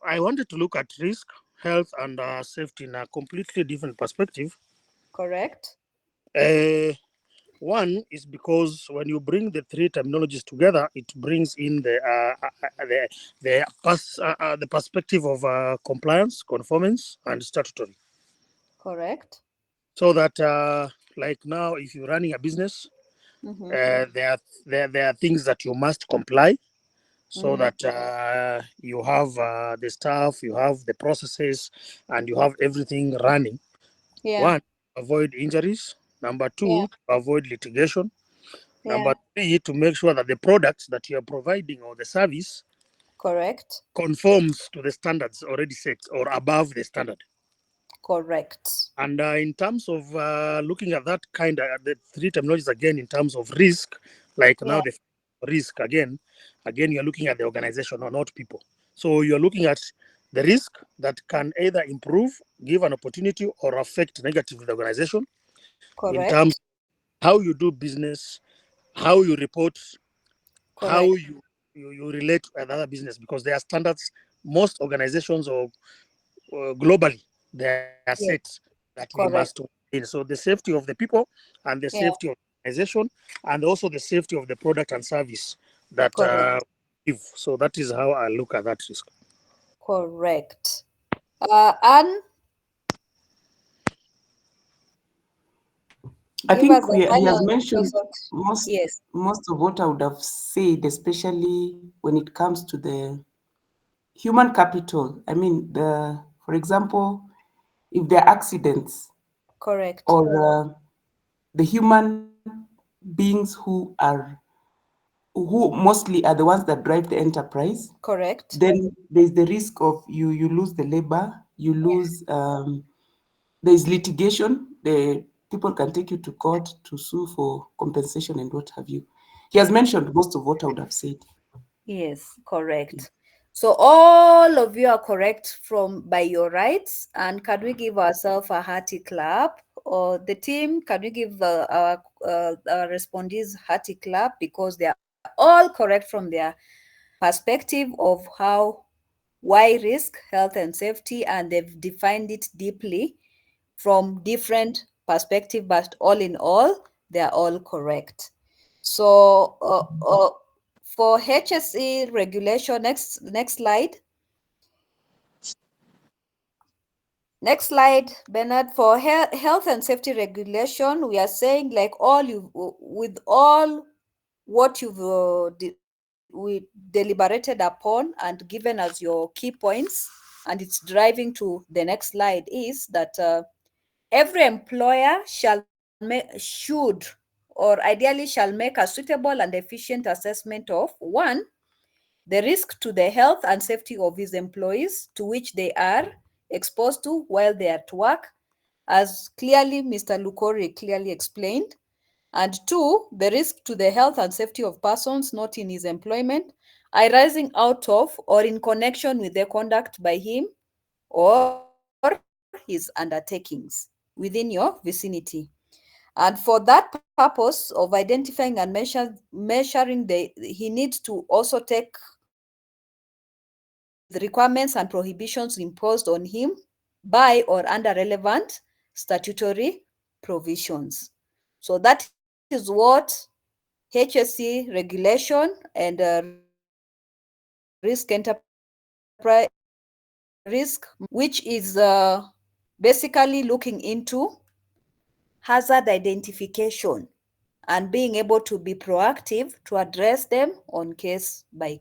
I wanted to look at risk, health, and safety in a completely different perspective. Correct. One is because when you bring the three terminologies together, it brings in the perspective of compliance, conformance, and statutory. Correct. So that, like now, if you're running a business, there are things that you must comply, so that you have the staff, you have the processes, and you have everything running. Yeah. One, avoid injuries. Number two, avoid litigation. Number three, to make sure that the products that you are providing or the service Correct. conforms to the standards already set or above the standard. Correct. And in terms of looking at that kind of the three terminologies again, in terms of risk, like now the risk again, you're looking at the organization or not people. So you're looking at the risk that can either improve, give an opportunity, or affect negatively the organization. Correct. In terms of how you do business, how you report, how you relate with other business, because there are standards. Most organizations or globally, they are set that we must maintain. So the safety of the people and the safety of the organization, and also the safety of the product and service that give. So that is how I look at that risk. Correct. Anne? I think he has mentioned most of what I would have said, especially when it comes to the human capital. I mean, for example, if there are accidents, correct, or the human beings who mostly are the ones that drive the enterprise, correct, then there's the risk of you lose the labor, you lose there's litigation. The people can take you to court to sue for compensation and what have you. He has mentioned most of what I would have said. Yes, correct. So all of you are correct by your rights. And can we give ourselves a hearty clap? Or the team, can we give our respondees hearty clap, because they are all correct from their perspective of why risk, health and safety, and they've defined it deeply from different perspectives, but all in all, they are all correct. So for HSE regulation, next slide. Next slide, Bernard. For health and safety regulation, we are saying, like, with all what you've we deliberated upon and given as your key points, and it's driving to the next slide, is that every employer should or ideally shall make a suitable and efficient assessment of, one, the risk to the health and safety of his employees to which they are exposed to while they are at work, as clearly Mr. Lukori clearly explained. And two, the risk to the health and safety of persons not in his employment, arising out of or in connection with the conduct by him or his undertakings within your vicinity. And for that purpose of identifying and measuring, he needs to also take with requirements and prohibitions imposed on him by or under relevant statutory provisions. So that is what HSE regulation and risk enterprise, which is basically looking into hazard identification and being able to be proactive to address them on case by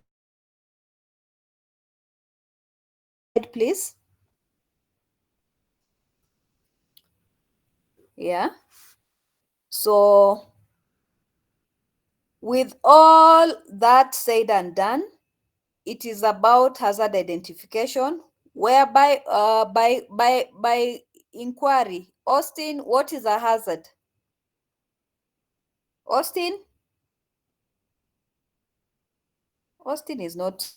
case. Please. Yeah. So With all that said and done, it is about hazard identification, whereby by inquiry. Austin, what is a hazard? Austin? Austin is not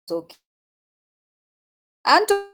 okay. Anthony?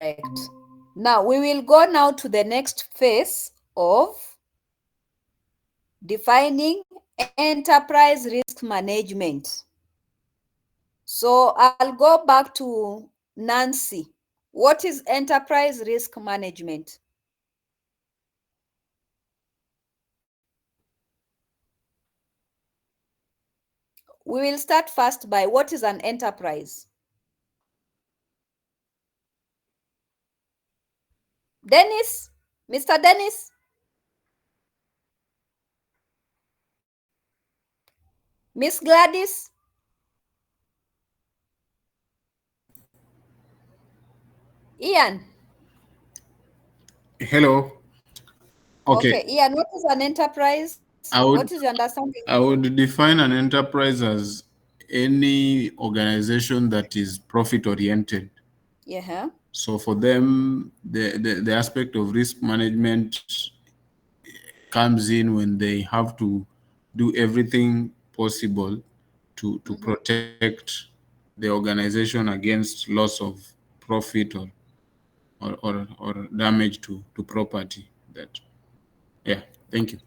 Correct. Now we will go now to the next phase of defining enterprise risk management. So I'll go back to Nancy. What is enterprise risk management? We will start first by what is an enterprise? Dennis, Mr. Dennis. Miss Gladys. Ian. Hello. Okay, Ian, what is an enterprise? What is your understanding? I would define an enterprise as any organization that is profit oriented. Yeah. So for them, the aspect of risk management comes in when they have to do everything possible to protect the organization against loss of profit or damage to property. That, yeah, thank you.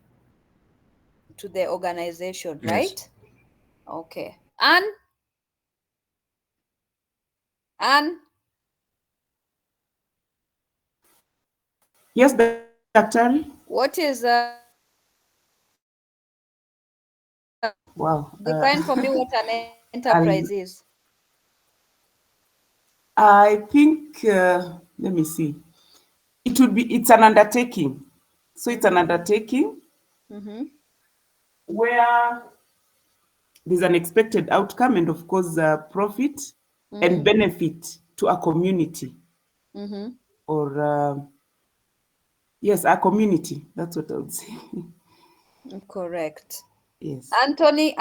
To the organization, Yes. right? Okay. Anne? Anne? Yes, Daktari. What is Wow. define for me what an enterprise is? I think, let me see. It's an undertaking. So it's an undertaking where there's an expected outcome and, of course, profit and benefit to a community. Or, yes, a community. That's what I would say. Correct. Yes. Anthony?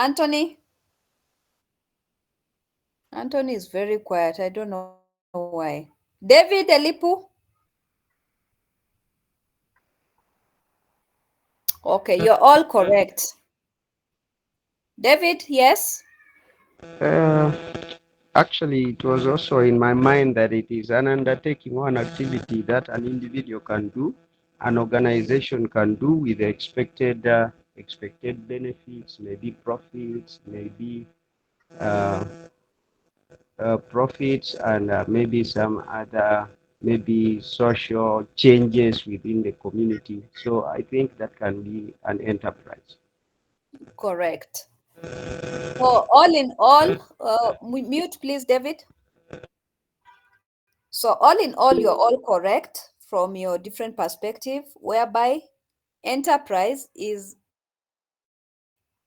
Anthony is very quiet. I don't know why. David Elipu? Okay, you're all correct. David, yes? Actually, it was also in my mind that it is an undertaking or an activity that an individual can do an organization can do with the expected benefits, maybe profits, maybe profits, and maybe some other maybe social changes within the community. So I think that can be an enterprise. Correct. So all in all, mute please, David. So all in all, you're all correct from your different perspective, whereby enterprise is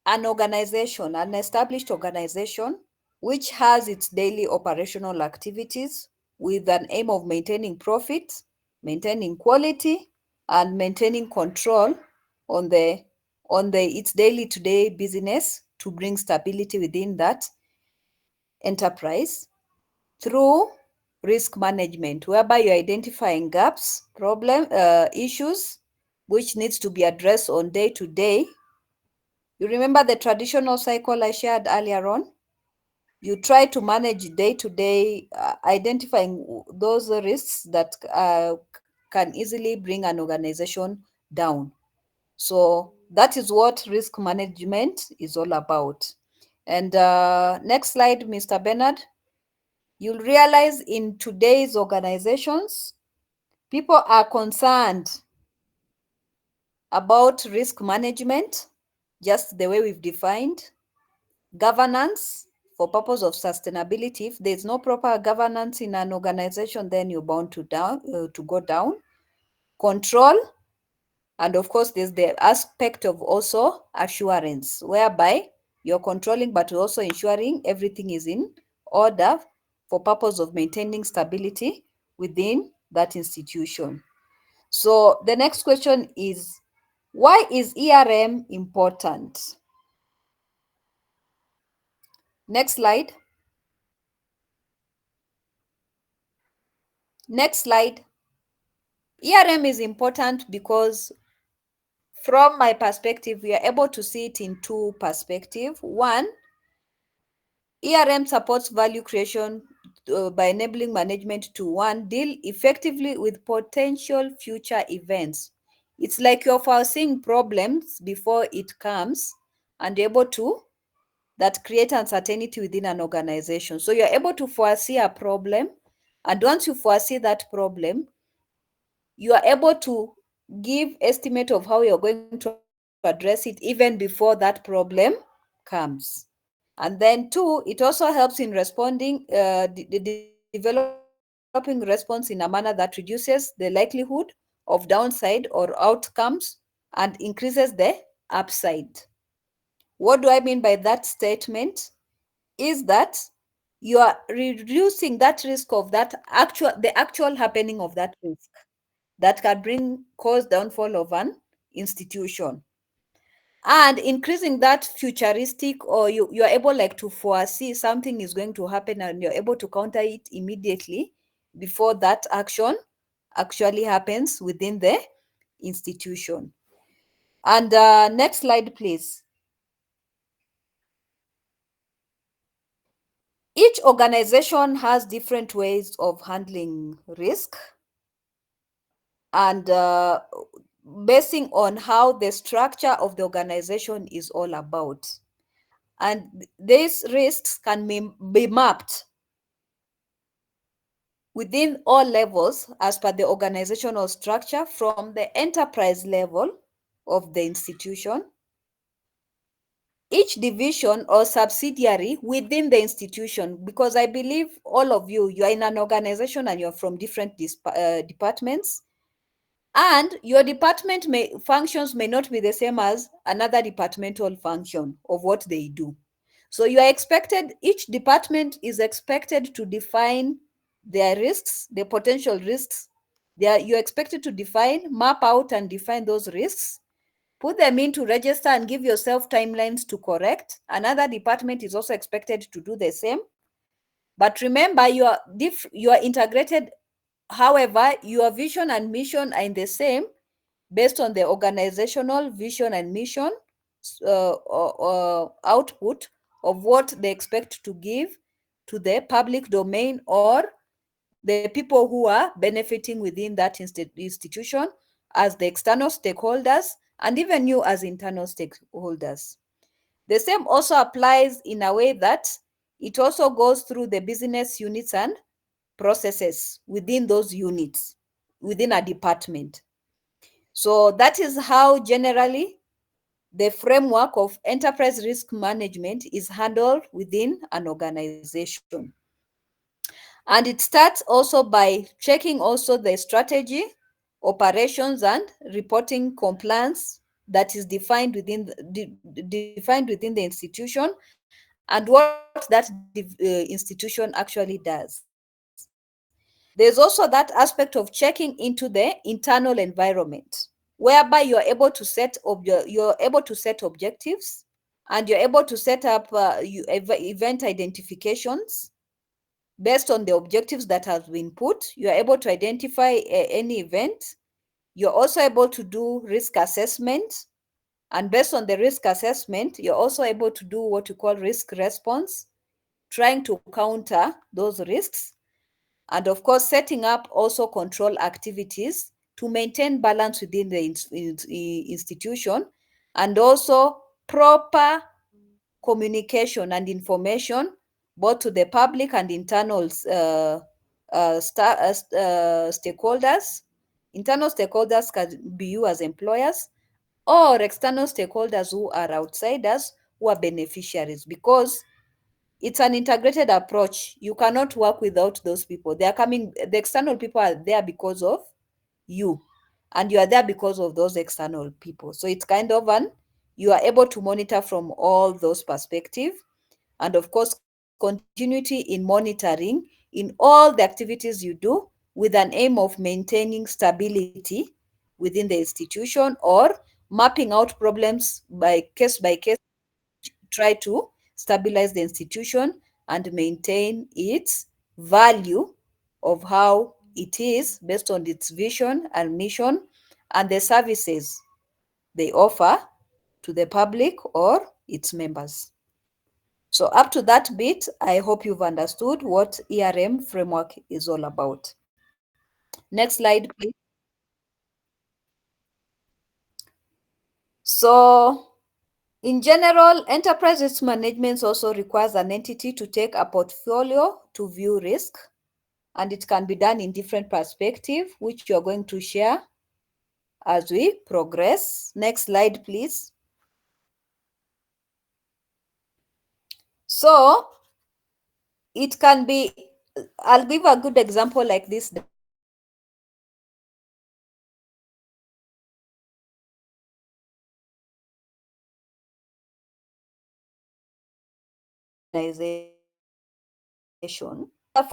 an organization, an established organization, which has its daily operational activities with an aim of maintaining profit, maintaining quality, and maintaining control on its daily to day business to bring stability within that enterprise through risk management, whereby you're identifying gaps, issues which needs to be addressed on day to day. You remember the traditional cycle I shared earlier on? You try to manage day to day, identifying those risks that can easily bring an organization down. So that is what risk management is all about. And next slide, Mr. Bernard. You'll realize in today's organizations, people are concerned about risk management, just the way we've defined, governance for purpose of sustainability. If there's no proper governance in an organization, then you're bound to go down. Control, and of course, there's the aspect of also assurance, whereby you're controlling but also ensuring everything is in order for purpose of maintaining stability within that institution. So the next question is, why is ERM important? Next slide. Next slide. ERM is important because from my perspective, we are able to see it in two perspectives. One, ERM supports value creation by enabling management to, one, deal effectively with potential future events. It's like you're foreseeing problems before it comes and able to that create uncertainty within an organization. So you're able to foresee a problem, and once you foresee that problem, you are able to give estimate of how you're going to address it even before that problem comes. And then two, it also helps in responding, developing response in a manner that reduces the likelihood of downside or outcomes and increases the upside. What do I mean by that statement? Is that you are reducing that risk of the actual happening of that risk that can cause downfall of an institution, and increasing that futuristic, or you are able like to foresee something is going to happen and you're able to counter it immediately before that action actually happens within the institution. And next slide, please. Each organization has different ways of handling risk, and basing on how the structure of the organization is all about. And these risks can be mapped within all levels as per the organizational structure, from the enterprise level of the institution, each division or subsidiary within the institution, because I believe all of you are in an organization and you're from different departments, and your department functions may not be the same as another departmental function of what they do. So you are expected, each department is expected to define their risks, the potential risks. You're expected to map out and define those risks, put them into register and give yourself timelines to correct. Another department is also expected to do the same. But remember, you are integrated. However, your vision and mission are in the same, based on the organizational vision and mission output of what they expect to give to the public domain or the people who are benefiting within that institution as the external stakeholders and even you as internal stakeholders. The same also applies in a way that it also goes through the business units and processes within those units, within a department. So that is how generally the framework of enterprise risk management is handled within an organization. And it starts also by checking also the strategy, operations, and reporting compliance that is defined within the institution and what that institution actually does. There's also that aspect of checking into the internal environment, whereby you're able to set objectives, and you're able to set up event identifications based on the objectives that have been put. You're able to identify any event. You're also able to do risk assessment, and based on the risk assessment, you're also able to do what you call risk response, trying to counter those risks, and of course setting up also control activities to maintain balance within the institution, and also proper communication and information both to the public and internal stakeholders. Internal stakeholders can be you as employers, or external stakeholders who are outsiders, who are beneficiaries, because it's an integrated approach. You cannot work without those people. They are coming, the external people are there because of you, and you are there because of those external people. So it's kind of you are able to monitor from all those perspectives, and of course continuity in monitoring in all the activities you do, with an aim of maintaining stability within the institution, or mapping out problems by case, try to stabilize the institution and maintain its value of how it is based on its vision and mission and the services they offer to the public or its members. So up to that bit, I hope you've understood what ERM framework is all about. Next slide, please. So in general, enterprise risk management also requires an entity to take a portfolio to view risk, and it can be done in different perspectives, which you're going to share as we progress. Next slide, please. So it can be, I'll give a good example like this, that organization of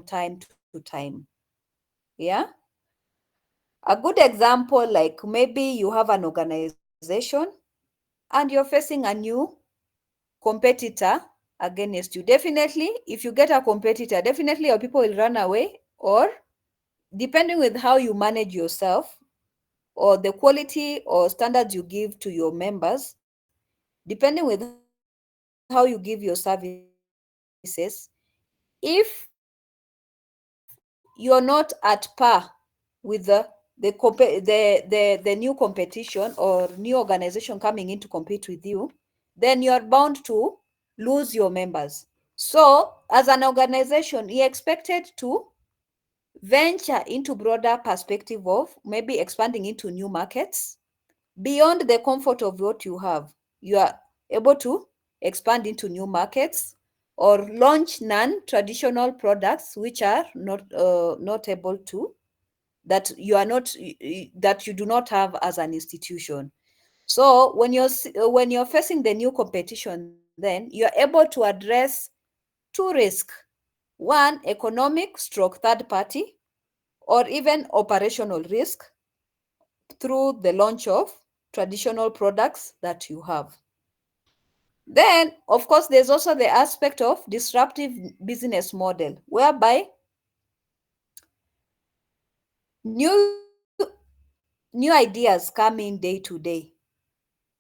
time to time. Yeah. A good example, like maybe you have an organization and you're facing a new competitor against you. Definitely, if you get a competitor, definitely your people will run away, or depending with how you manage yourself or the quality or standards you give to your members, depending with how you give your services, if you're not at par with the new competition or new organization coming in to compete with you, then you are bound to lose your members. So as an organization, you're expected to venture into broader perspective of maybe expanding into new markets beyond the comfort of what you have. You are able to expand into new markets or launch non-traditional products which are not able to, that you are not, that you do not have as an institution. So when you're facing the new competition, then you're able to address two risks: one, economic stroke third party, or even operational risk through the launch of traditional products that you have. Then, of course, there's also the aspect of disruptive business model, whereby new ideas come in day to day.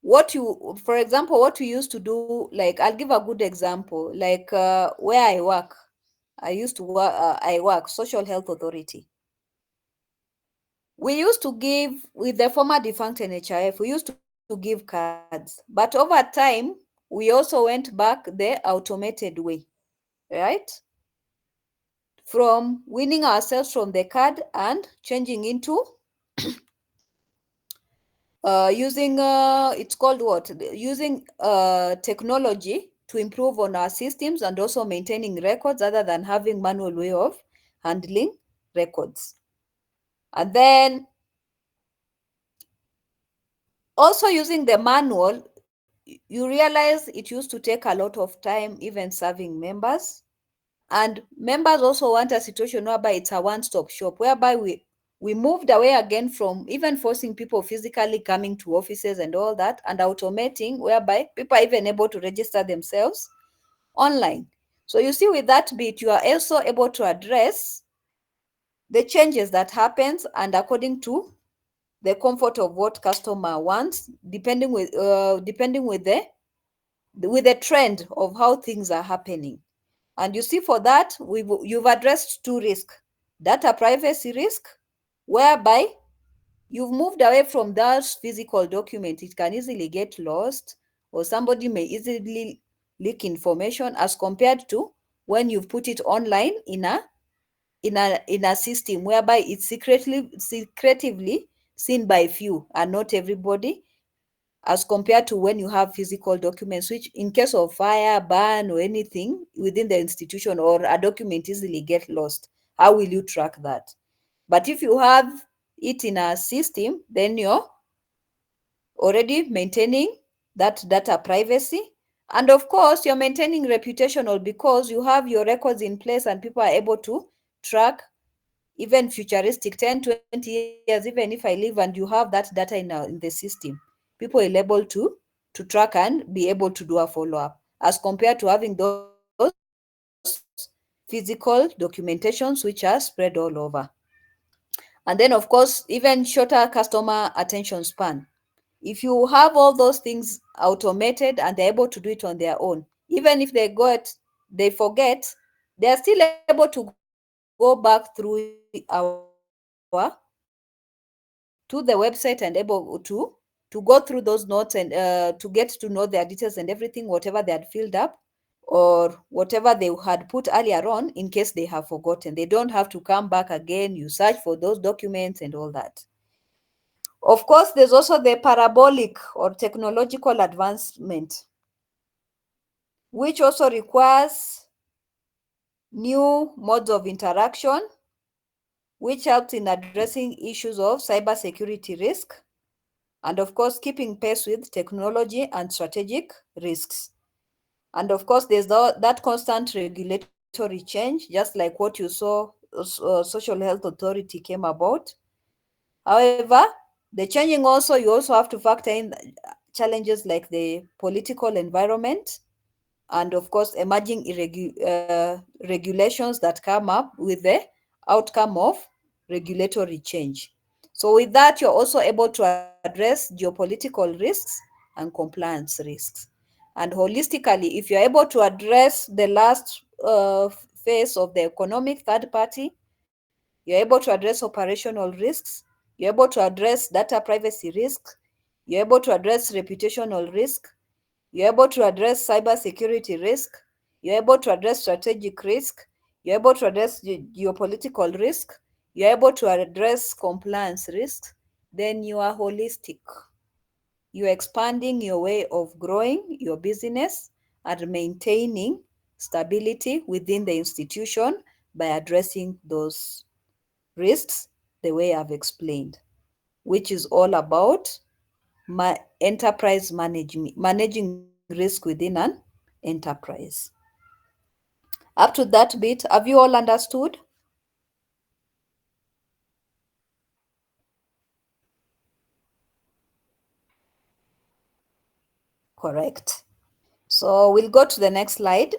For example, what we used to do, like I'll give a good example, like where I work I work Social Health Authority. We used to give, with the former defunct NHIF, we used to give cards, but over time, we also went back the automated way, right? From winning ourselves from the card and changing into using, it's called what? Using technology to improve on our systems and also maintaining records other than having manual way of handling records. And then also using the manual, you realize it used to take a lot of time even serving members. And members also want a situation whereby it's a one-stop shop, whereby we moved away again from even forcing people physically coming to offices and all that, and automating, whereby people are even able to register themselves online. So you see, with that bit, you are also able to address the changes that happens and according to the comfort of what customer wants, depending with the trend of how things are happening. And you see, for that, you've addressed two risks: data privacy risk, whereby you've moved away from those physical documents. It can easily get lost, or somebody may easily leak information, as compared to when you've put it online in a system whereby it's secretively seen by few and not everybody, as compared to when you have physical documents, which in case of fire, burn, or anything within the institution, or a document easily get lost, how will you track that? But if you have it in a system, then you're already maintaining that data privacy. And of course, you're maintaining reputational, because you have your records in place and people are able to track even futuristic 10, 20 years. Even if I leave and you have that data in the system, people will be able to track and be able to do a follow-up, as compared to having those physical documentations which are spread all over. And then, of course, even shorter customer attention span. If you have all those things automated and they're able to do it on their own, even if they forget, they're still able to go back through to the website and able to go through those notes and to get to know their details and everything, whatever they had filled up or whatever they had put earlier on, in case they have forgotten. They don't have to come back again, you search for those documents and all that. Of course, there's also the parabolic or technological advancement, which also requires new modes of interaction, which helps in addressing issues of cybersecurity risk, and of course, keeping pace with technology and strategic risks. And of course, there's that constant regulatory change, just like what you saw Social Health Authority came about. However, the changing also, you also have to factor in challenges like the political environment and of course emerging regulations that come up with the outcome of regulatory change. So with that, you're also able to address geopolitical risks and compliance risks. And holistically, if you're able to address the last phase of the economic third party, you're able to address operational risks, you're able to address data privacy risks, you're able to address reputational risk, you're able to address cybersecurity risk, you're able to address strategic risk, you're able to address geopolitical risk, you're able to address compliance risk, then you are holistic. You're expanding your way of growing your business and maintaining stability within the institution by addressing those risks the way I've explained, which is all about enterprise management, managing risk within an enterprise. Up to that bit, have you all understood? Correct. So we'll go to the next slide.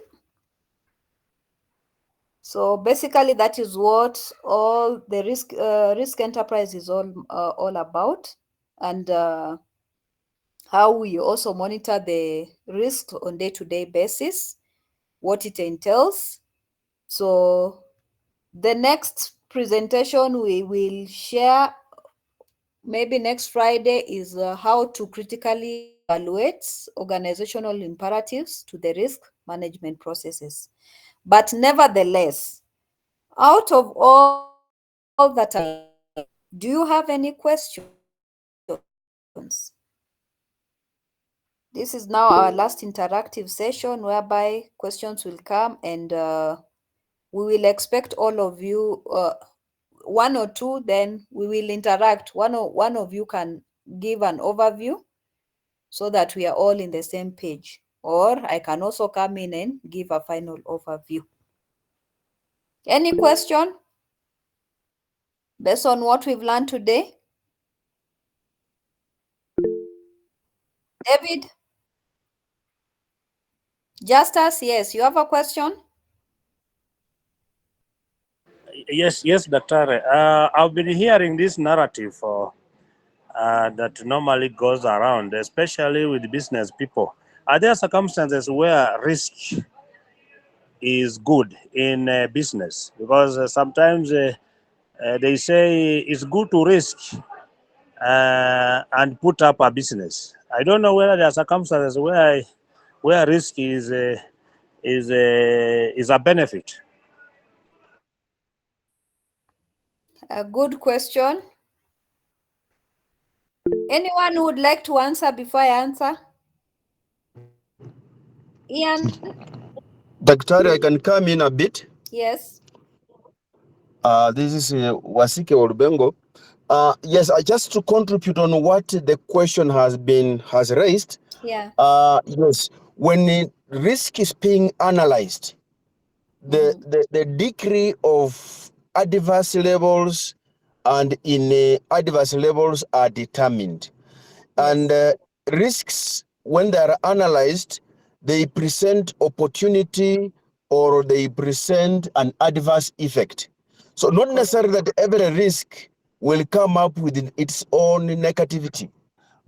So basically, that is what all the risk enterprise is all about, and how we also monitor the risk on day-to-day basis, what it entails. So the next presentation we will share maybe next Friday is how to critically evaluate organizational imperatives to the risk management processes. But nevertheless, out of all that, do you have any questions? This is now our last interactive session whereby questions will come, and we will expect all of you, one or two, then we will interact. One of you can give an overview so that we are all in the same page, or I can also come in and give a final overview. Any question based on what we've learned today? David? Justus, yes, you have a question? Yes, Doctor. I've been hearing this narrative that normally goes around, especially with business people. Are there circumstances where risk is good in business? Because sometimes they say it's good to risk and put up a business. I don't know whether there are circumstances where risk is a benefit. A good question. Anyone who would like to answer before I answer? Ian? Daktari, I can come in a bit. Yes. This is Wasike Orubengo. Yes, just to contribute on what the question has raised. Yeah. Yes, when risk is being analyzed, the degree of adverse levels and adverse levels are determined. Yes. And risks, when they are analyzed, they present opportunity or they present an adverse effect. So not necessarily that every risk will come up with its own negativity.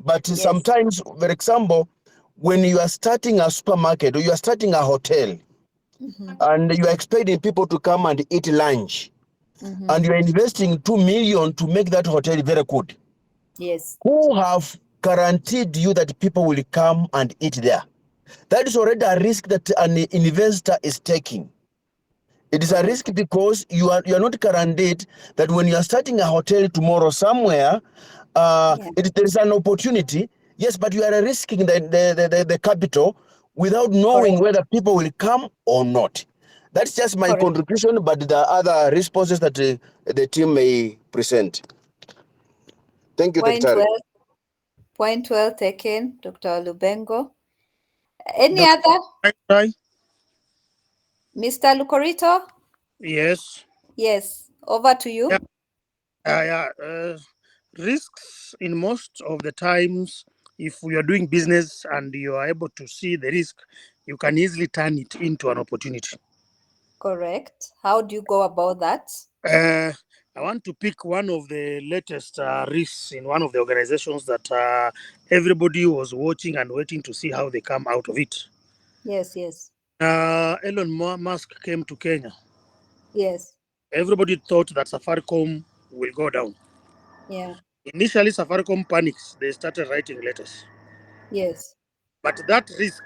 But yes, sometimes, for example, when you are starting a supermarket or you are starting a hotel, and you are expecting people to come and eat lunch, and you are investing 2 million to make that hotel very good. Yes. Who have guaranteed you that people will come and eat there? That is already a risk that an investor is taking. It is a risk because you are not guaranteed that when you are starting a hotel tomorrow somewhere, there is an opportunity. Yes, but you are risking the capital without knowing whether people will come or not. That's just my contribution, but there are other responses that the team may present. Thank you, Dr. Point well taken, Dr. Lubengo. Any other? Mr. Lucorito? Yes. Yes, over to you. Risks in most of the times, if you are doing business and you are able to see the risk, you can easily turn it into an opportunity. Correct. How do you go about that? I want to pick one of the latest risks in one of the organizations that everybody was watching and waiting to see how they come out of it. Yes, yes. Elon Musk came to Kenya. Yes. Everybody thought that Safaricom will go down. Yeah. Initially, Safaricom panics. They started writing letters. Yes. But that risk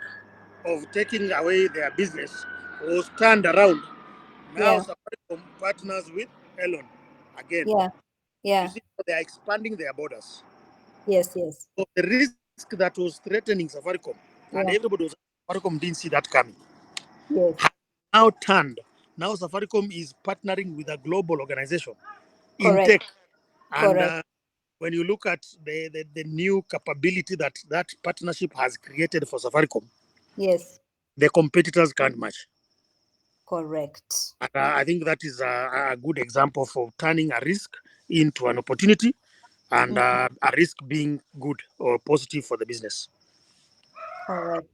of taking away their business was turned around. Now Safaricom partners with Elon again. Yeah. Yeah. You see, they are expanding their borders. Yes, yes. So the risk that was threatening Safaricom, and everybody was Safaricom didn't see that coming. Yes. Now turned. Now Safaricom is partnering with a global organization in tech. And when you look at the new capability that partnership has created for Safaricom, yes, the competitors can't match. Correct. And I think that is a good example for turning a risk into an opportunity, and a risk being good or positive for the business. Correct.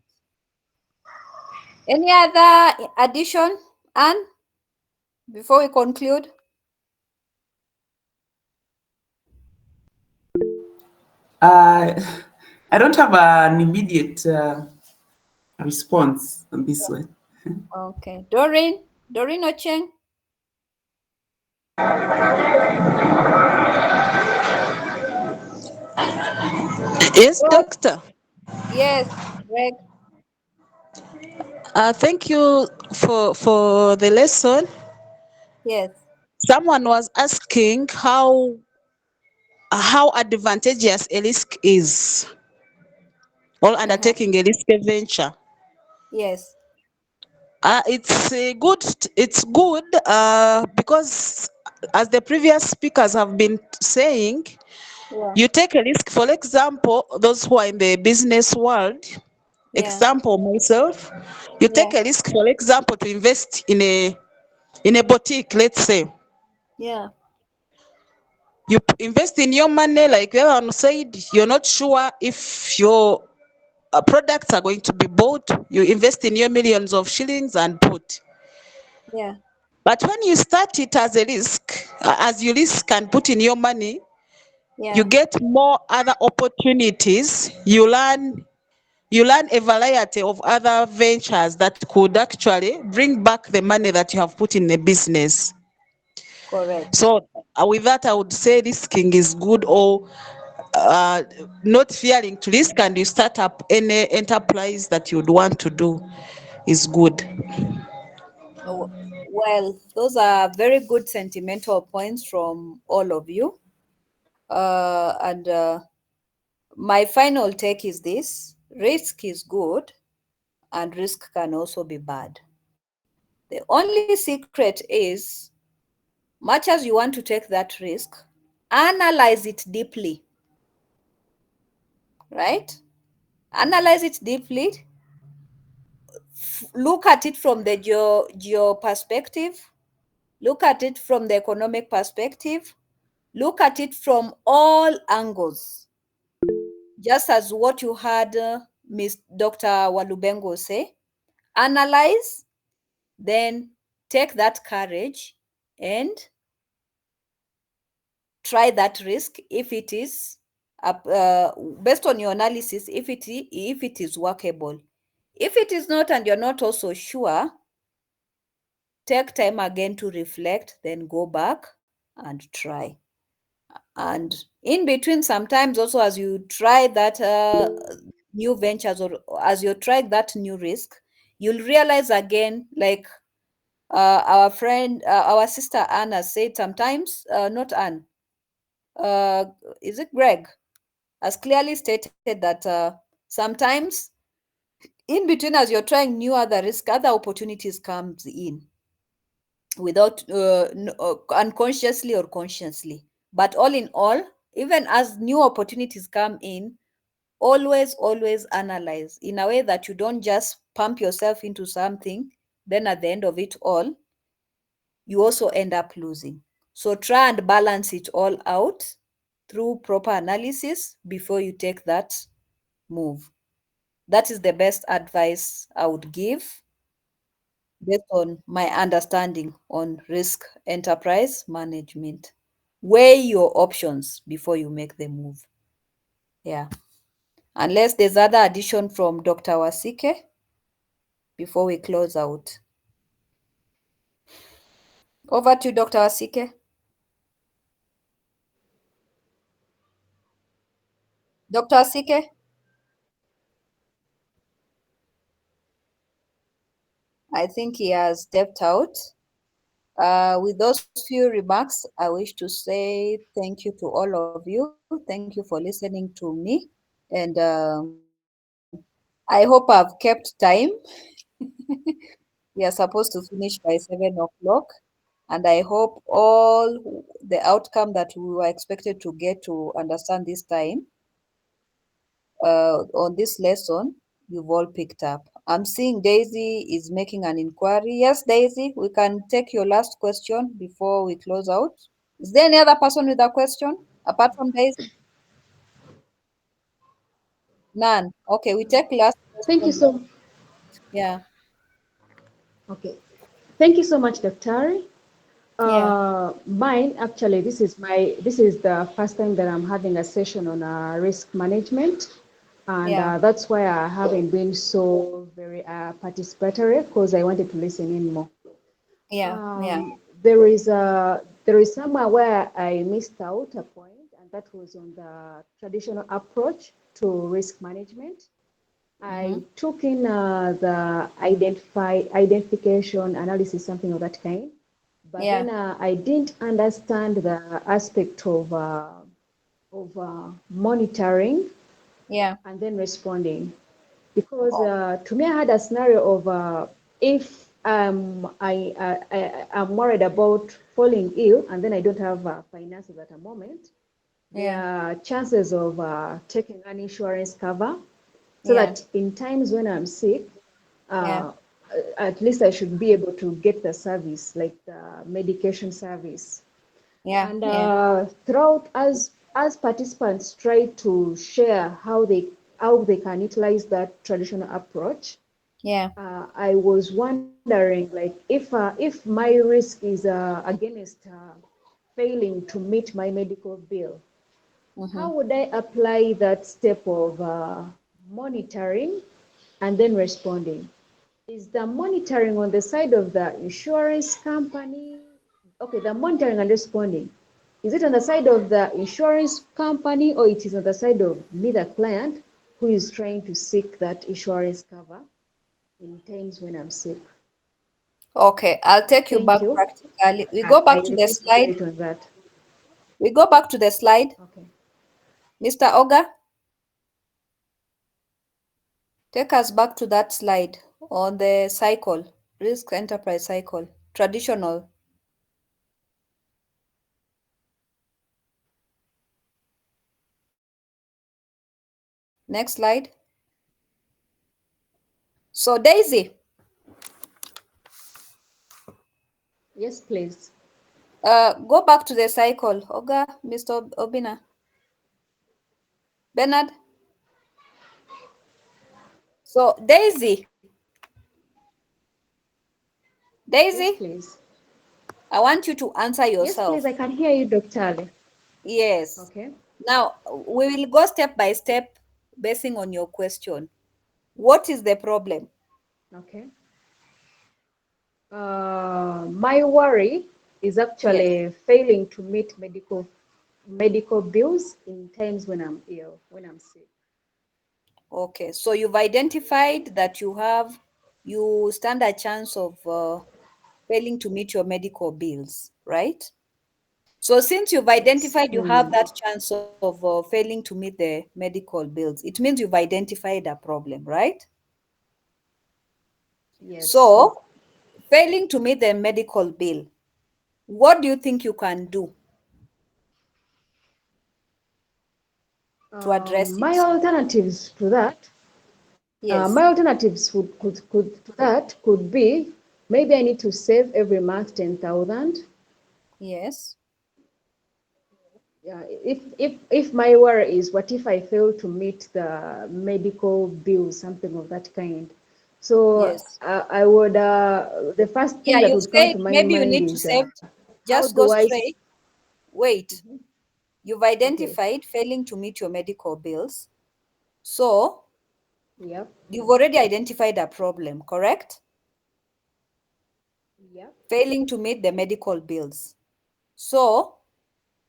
Any other addition, Anne, before we conclude? I don't have an immediate response on this one. Okay. Doreen? Doreen Ocheng? Yes, doctor. Yes, Greg. Thank you for the lesson. Yes. Someone was asking how advantageous a risk is, or undertaking a risky venture. Yes. It's good because, as the previous speakers have been saying, Yeah. you take a risk. For example, those who are in the business world, Yeah. example myself, you Yeah. take a risk. For example, to invest in a boutique, let's say. Yeah. You invest in your money, like the other one said, you're not sure if your products are going to be bought. You invest in your millions of shillings and put. Yeah. But when you start it as a risk, as you risk and put in your money, you Yeah. get more other opportunities. You learn a variety of other ventures that could actually bring back the money that you have put in the business. Correct. So with that, I would say risking is good, or not fearing to risk, and you start up any enterprise that you'd want to do is good. Oh, well, those are very good sentimental points from all of you. And my final take is this: risk is good, and risk can also be bad. The only secret is, much as you want to take that risk, analyze it deeply, right? Analyze it deeply. Look at it from the geo perspective. Look at it from the economic perspective. Look at it from all angles. Just as what you heard Miss Dr. Walubengo say, analyze, then take that courage and try that risk if it is based on your analysis, if it is workable. If it is not and you're not also sure, take time again to reflect, then go back and try. And in between, sometimes also as you try that new ventures, or as you try that new risk, you'll realize again, like our friend, our sister Anna said, sometimes, not Anne, uh, is it Greg, has clearly stated that sometimes in between, as you're trying new other risk, other opportunities comes in without unconsciously or consciously. But all in all, even as new opportunities come in, always analyze in a way that you don't just pump yourself into something, then at the end of it all, you also end up losing. So try and balance it all out through proper analysis before you take that move. That is the best advice I would give based on my understanding on risk enterprise management. Weigh your options before you make the move. Yeah. Unless there's other addition from Dr. Wasike before we close out. Over to Dr. Wasike. Dr. Wasike, I think he has stepped out. With those few remarks, I wish to say thank you to all of you. Thank you for listening to me. And I hope I've kept time. We are supposed to finish by 7 o'clock. And I hope all the outcome that we were expected to get to understand this time on this lesson, you've all picked up. I'm seeing Daisy is making an inquiry. Yes, Daisy, we can take your last question before we close out. Is there any other person with a question apart from Daisy? None. Okay, we take last Thank you question. so Yeah, okay. Thank you so much, Dr. yeah, Mine actually, this is the first time that I'm having a session on risk management, and yeah. that's why I haven't been so very participatory because I wanted to listen in more. Yeah. There is somewhere where I missed out a point, and that was on the traditional approach to risk management. I took in the identification analysis, something of that kind, but then I didn't understand the aspect of monitoring Yeah. and then responding. Because to me, I had a scenario of if I'm worried about falling ill and then I don't have finances at a moment, there are chances of taking an insurance cover so that in times when I'm sick, uh, at least I should be able to get the service, like the medication service. And throughout, as participants try to share how they can utilize that traditional approach, I was wondering, like, if my risk is against failing to meet my medical bill, how would I apply that step of monitoring and then responding? Is the monitoring on the side of the insurance company? Okay, the monitoring and responding. Is it on the side of the insurance company or it is on the side of me, the client, who is trying to seek that insurance cover in times when I'm sick? Okay, I'll take you Thank back you. practically. We go I back to the really slide. elaborate on that. We go back to the slide. Okay. Mr. Oga, take us back to that slide on the cycle, risk enterprise cycle, traditional. Next slide. So Daisy, Yes, please. go back to the cycle. Oga, Mr. Obina. Bernard. So Daisy. Yes, Daisy, please. I want you to answer Yes, please. yourself. I can hear you, Dr. Ali. Yes. Okay. Now, we will go step by step basing on your question. What is the problem? Okay. My worry is Yes. actually failing to meet medical bills in times when I'm ill, when I'm sick. Okay. So you've identified that you stand a chance of failing to meet your medical bills, right? So since you've Yes. identified you have that chance of failing to meet the medical bills, it means you've identified a problem, right? Yes. So failing to meet the medical bill, what do you think you can do to address My it? alternatives to that, Yes. my alternatives could to that could be maybe I need to save every month 10,000. Yes. Yeah, if my worry is what if I fail to meet the medical bill, something of that kind. So Yes. I would the first thing Yeah, that you've would come said to my maybe you mind need to is save. how Just go do I straight. Wait. You've okay, identified failing to meet your medical bills. So yep, you've already identified a problem, correct? yep, Failing to meet the medical bills. So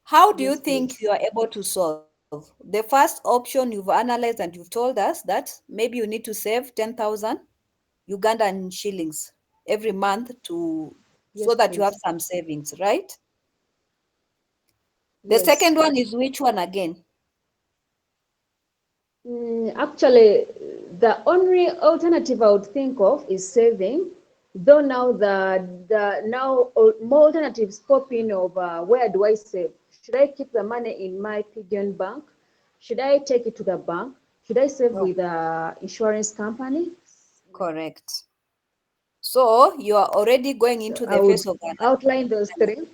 how do you yes, think please, you are able to solve? The first option you've analyzed and you've told us that maybe you need to save 10,000 Ugandan shillings every month to so yes, that you have please, some savings, right? The yes. second one is which one again? Actually, the only alternative I would think of is saving. Though now more alternatives pop in of where do I save? Should I keep the money in my pigeon bank? Should I take it to the bank? Should I save No, with a insurance company? correct. So you are already going So into I the would phase of an outline those three.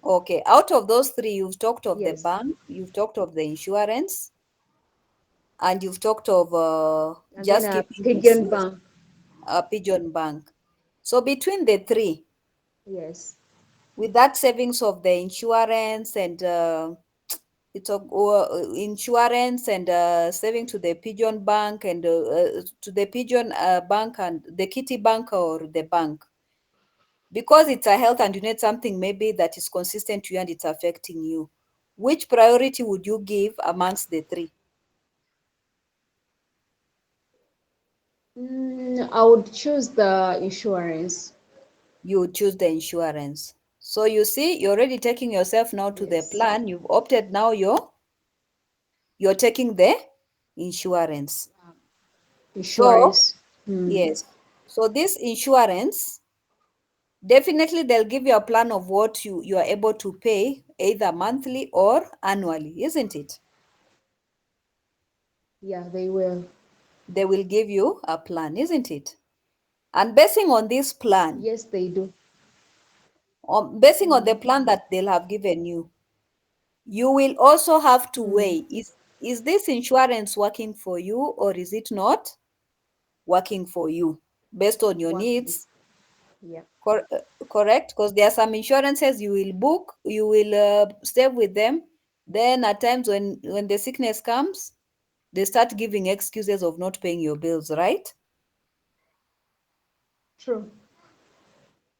okay. Out of those three, you've talked of the Yes, bank, you've talked of the insurance, and you've talked of and then just a keeping pigeon bank. a pigeon bank. So between the three, Yes, with that savings of the insurance and insurance and saving to the pigeon bank and to the pigeon bank and the kitty bank or the bank, because it's a health and you need something maybe that is consistent to you and it's affecting you, which priority would you give amongst the three? I would choose the insurance. You would choose the insurance. So you see, you're already taking yourself now to the plan. You've opted now, you're taking the insurance. Insurance. So, yes. So this insurance, definitely they'll give you a plan of what you are able to pay either monthly or annually, isn't it? Yeah, they will. They will give you a plan, isn't it? And basing on this plan, yes, they do. Basing on the plan that they'll have given you, you will also have to weigh, is this insurance working for you or is it not working for you based on your needs? Yeah. Correct? Because there are some insurances you will book, you will stay with them. Then at times when the sickness comes, they start giving excuses of not paying your bills, right? True.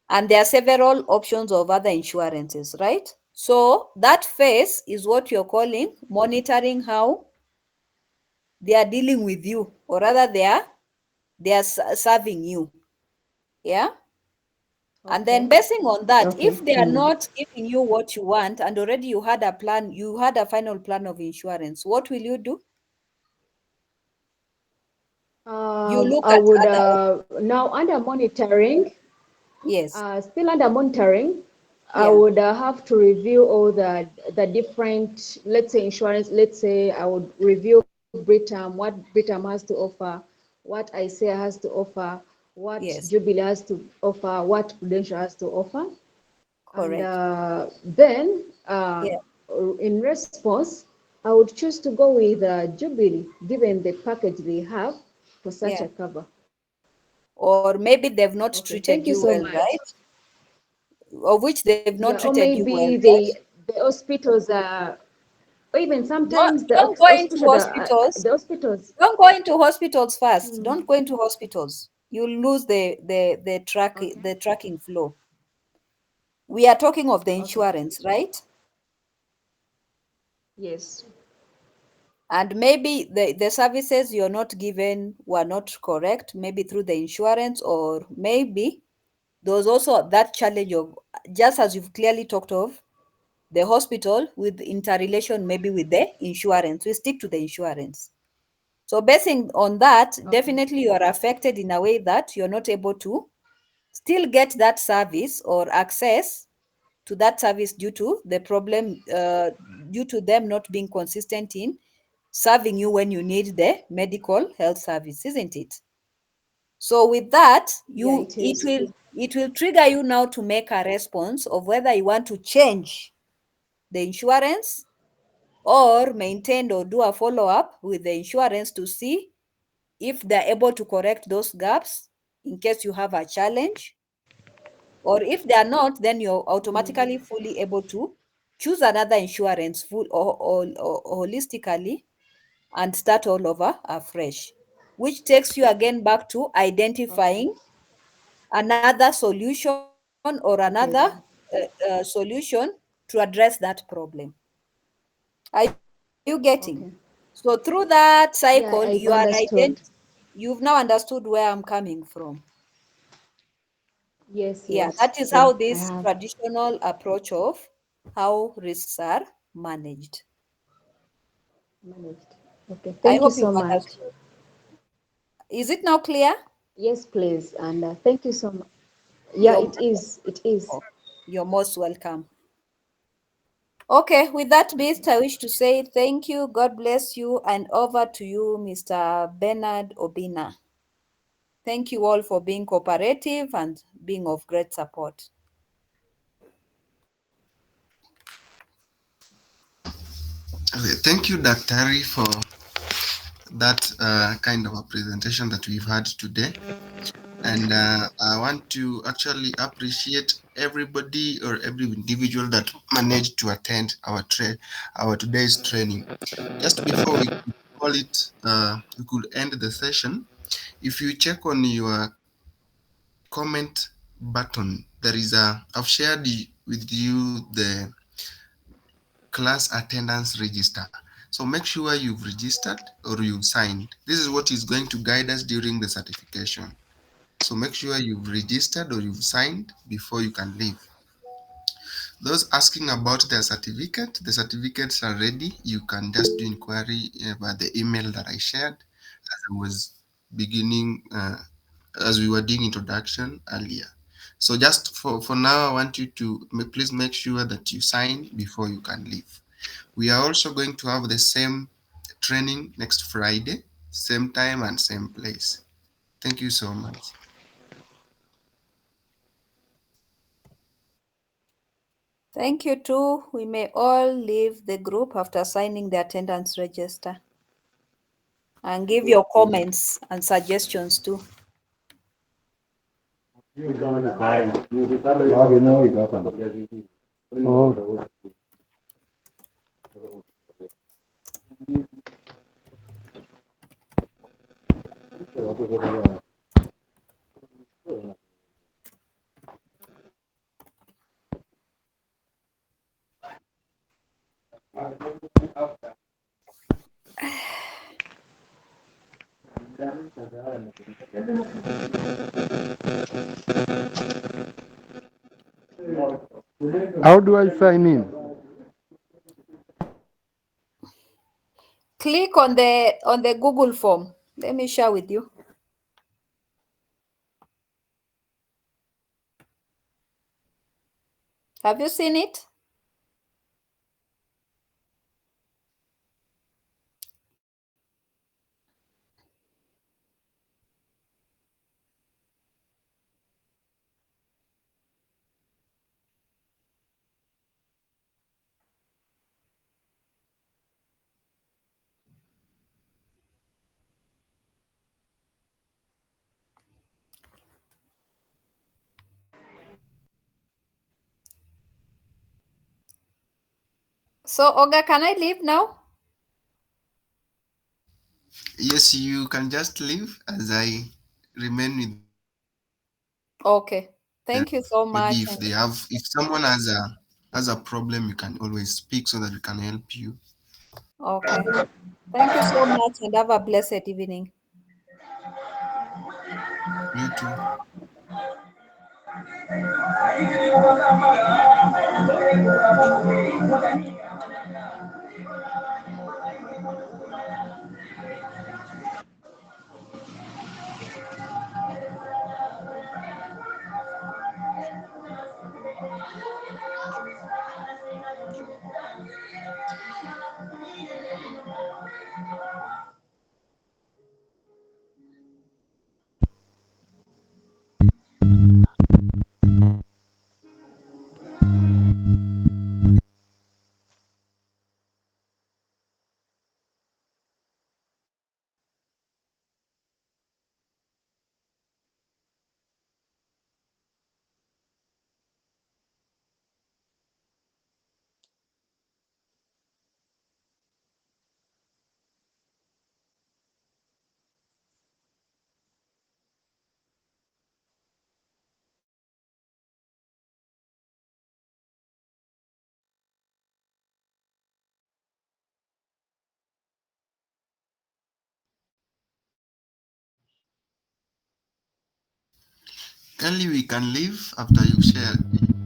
And there are several options of other insurances, right? So that phase is what you're calling monitoring how they are dealing with you, or rather they are serving you. Yeah. And then basing on that, if they are not giving you what you want and already you had a plan, you had a final plan of insurance, what will you do? You look I at would other. now under monitoring. Yes. Still under monitoring, I Yeah. would have to review all the different, let's say insurance. Let's say I would review Britam, what Britam has to offer, what ICEA has to offer, what Yes. Jubilee has to offer, what Prudential has to offer, and Correct. then Yeah. in response, I would choose to go with Jubilee, given the package they have for such Yeah. a cover. Or maybe they've not Okay, thank treated you you so well, much. right? Of which they've not Yeah, or treated you well, maybe right? the hospitals are, or even Don't sometimes don't go into hospital hospitals. the hospitals. Don't go into hospitals first. Don't go into hospitals. You'll lose the tracking flow. We are talking of the Okay. insurance, right? Yes. And maybe the services you're not given were not correct, maybe through the insurance, or maybe there was also that challenge of, just as you've clearly talked of, the hospital with interrelation maybe with the insurance. We stick to the insurance. So basing on that, definitely you are affected in a way that you're not able to still get that service or access to that service due to the problem, due to them not being consistent in serving you when you need the medical health service, isn't it? So with that, Yeah, it is. it will trigger you now to make a response of whether you want to change the insurance or maintain or do a follow-up with the insurance to see if they're able to correct those gaps in case you have a challenge, or if they are not, then you're automatically fully able to choose another insurance full or holistically and start all over afresh, which takes you again back to identifying another solution or another solution to address that problem. Are you getting? So through that cycle, Yeah, you I've are understood. you've now understood where I'm coming from. Yes, Yeah, yes. that is Yeah, how I this have traditional approach of how risks are managed. managed. Okay, I thank you hope you've so much. understood. Is it now clear? Yes, please, and thank you so much. Yeah, You're it is. It is. oh, you're most welcome. Okay, with that beast, I wish to say thank you, God bless you, and over to you, Mr. Bernard Obina. Thank you all for being cooperative and being of great support. Okay, thank you, Dr. Harry, for that kind of a presentation that we've had today. And I want to actually appreciate everybody or every individual that managed to attend our today's training. Just before we call it, we could end the session. If you check on your comment button I've shared with you the class attendance register. So make sure you've registered or you've signed. This is what is going to guide us during the certification. So make sure you've registered or you've signed before you can leave. Those asking about their certificate, the certificates are ready. You can just do inquiry about the email that I shared as I was beginning, as we were doing introduction earlier. So just for now, I want you to please make sure that you sign before you can leave. We are also going to have the same training next Friday, same time and same place. Thank you so much. Thank you too. We may all leave the group after signing the attendance register. And give your comments and suggestions too. How do I sign in? Click on the Google form. Let me share with you. Have you seen it? So, Olga, can I leave now? Yes, you can just leave as I remain with. Okay. Thank you so Maybe much. if someone has a problem, you can always speak so that we can help you. Okay. Thank you so much and have a blessed evening. You too. Only we can leave after you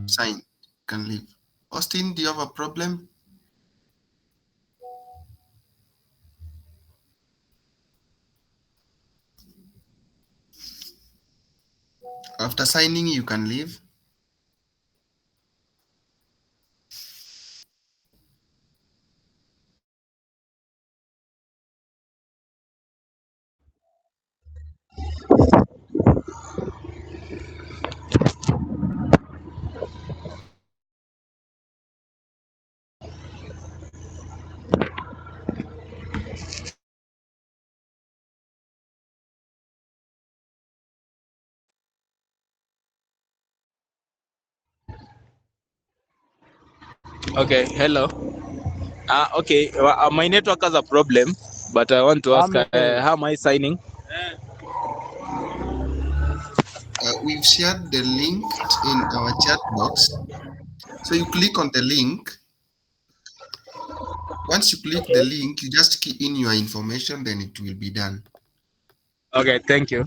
sign. Can leave. Austin, do you have a problem? After signing, you can leave. Okay, hello. Okay, my network has a problem, but I want to ask, how am I signing? we've shared the link in our chat box. So you click on the link. Once you click the link, you just key in your information, then it will be done. Okay, thank you.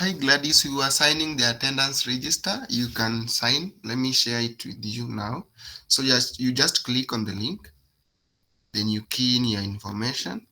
Hi Gladys, you are signing the attendance register. You can sign. Let me share it with you now. So you just click on the link, then you key in your information.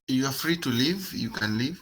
You are free to leave. You can leave.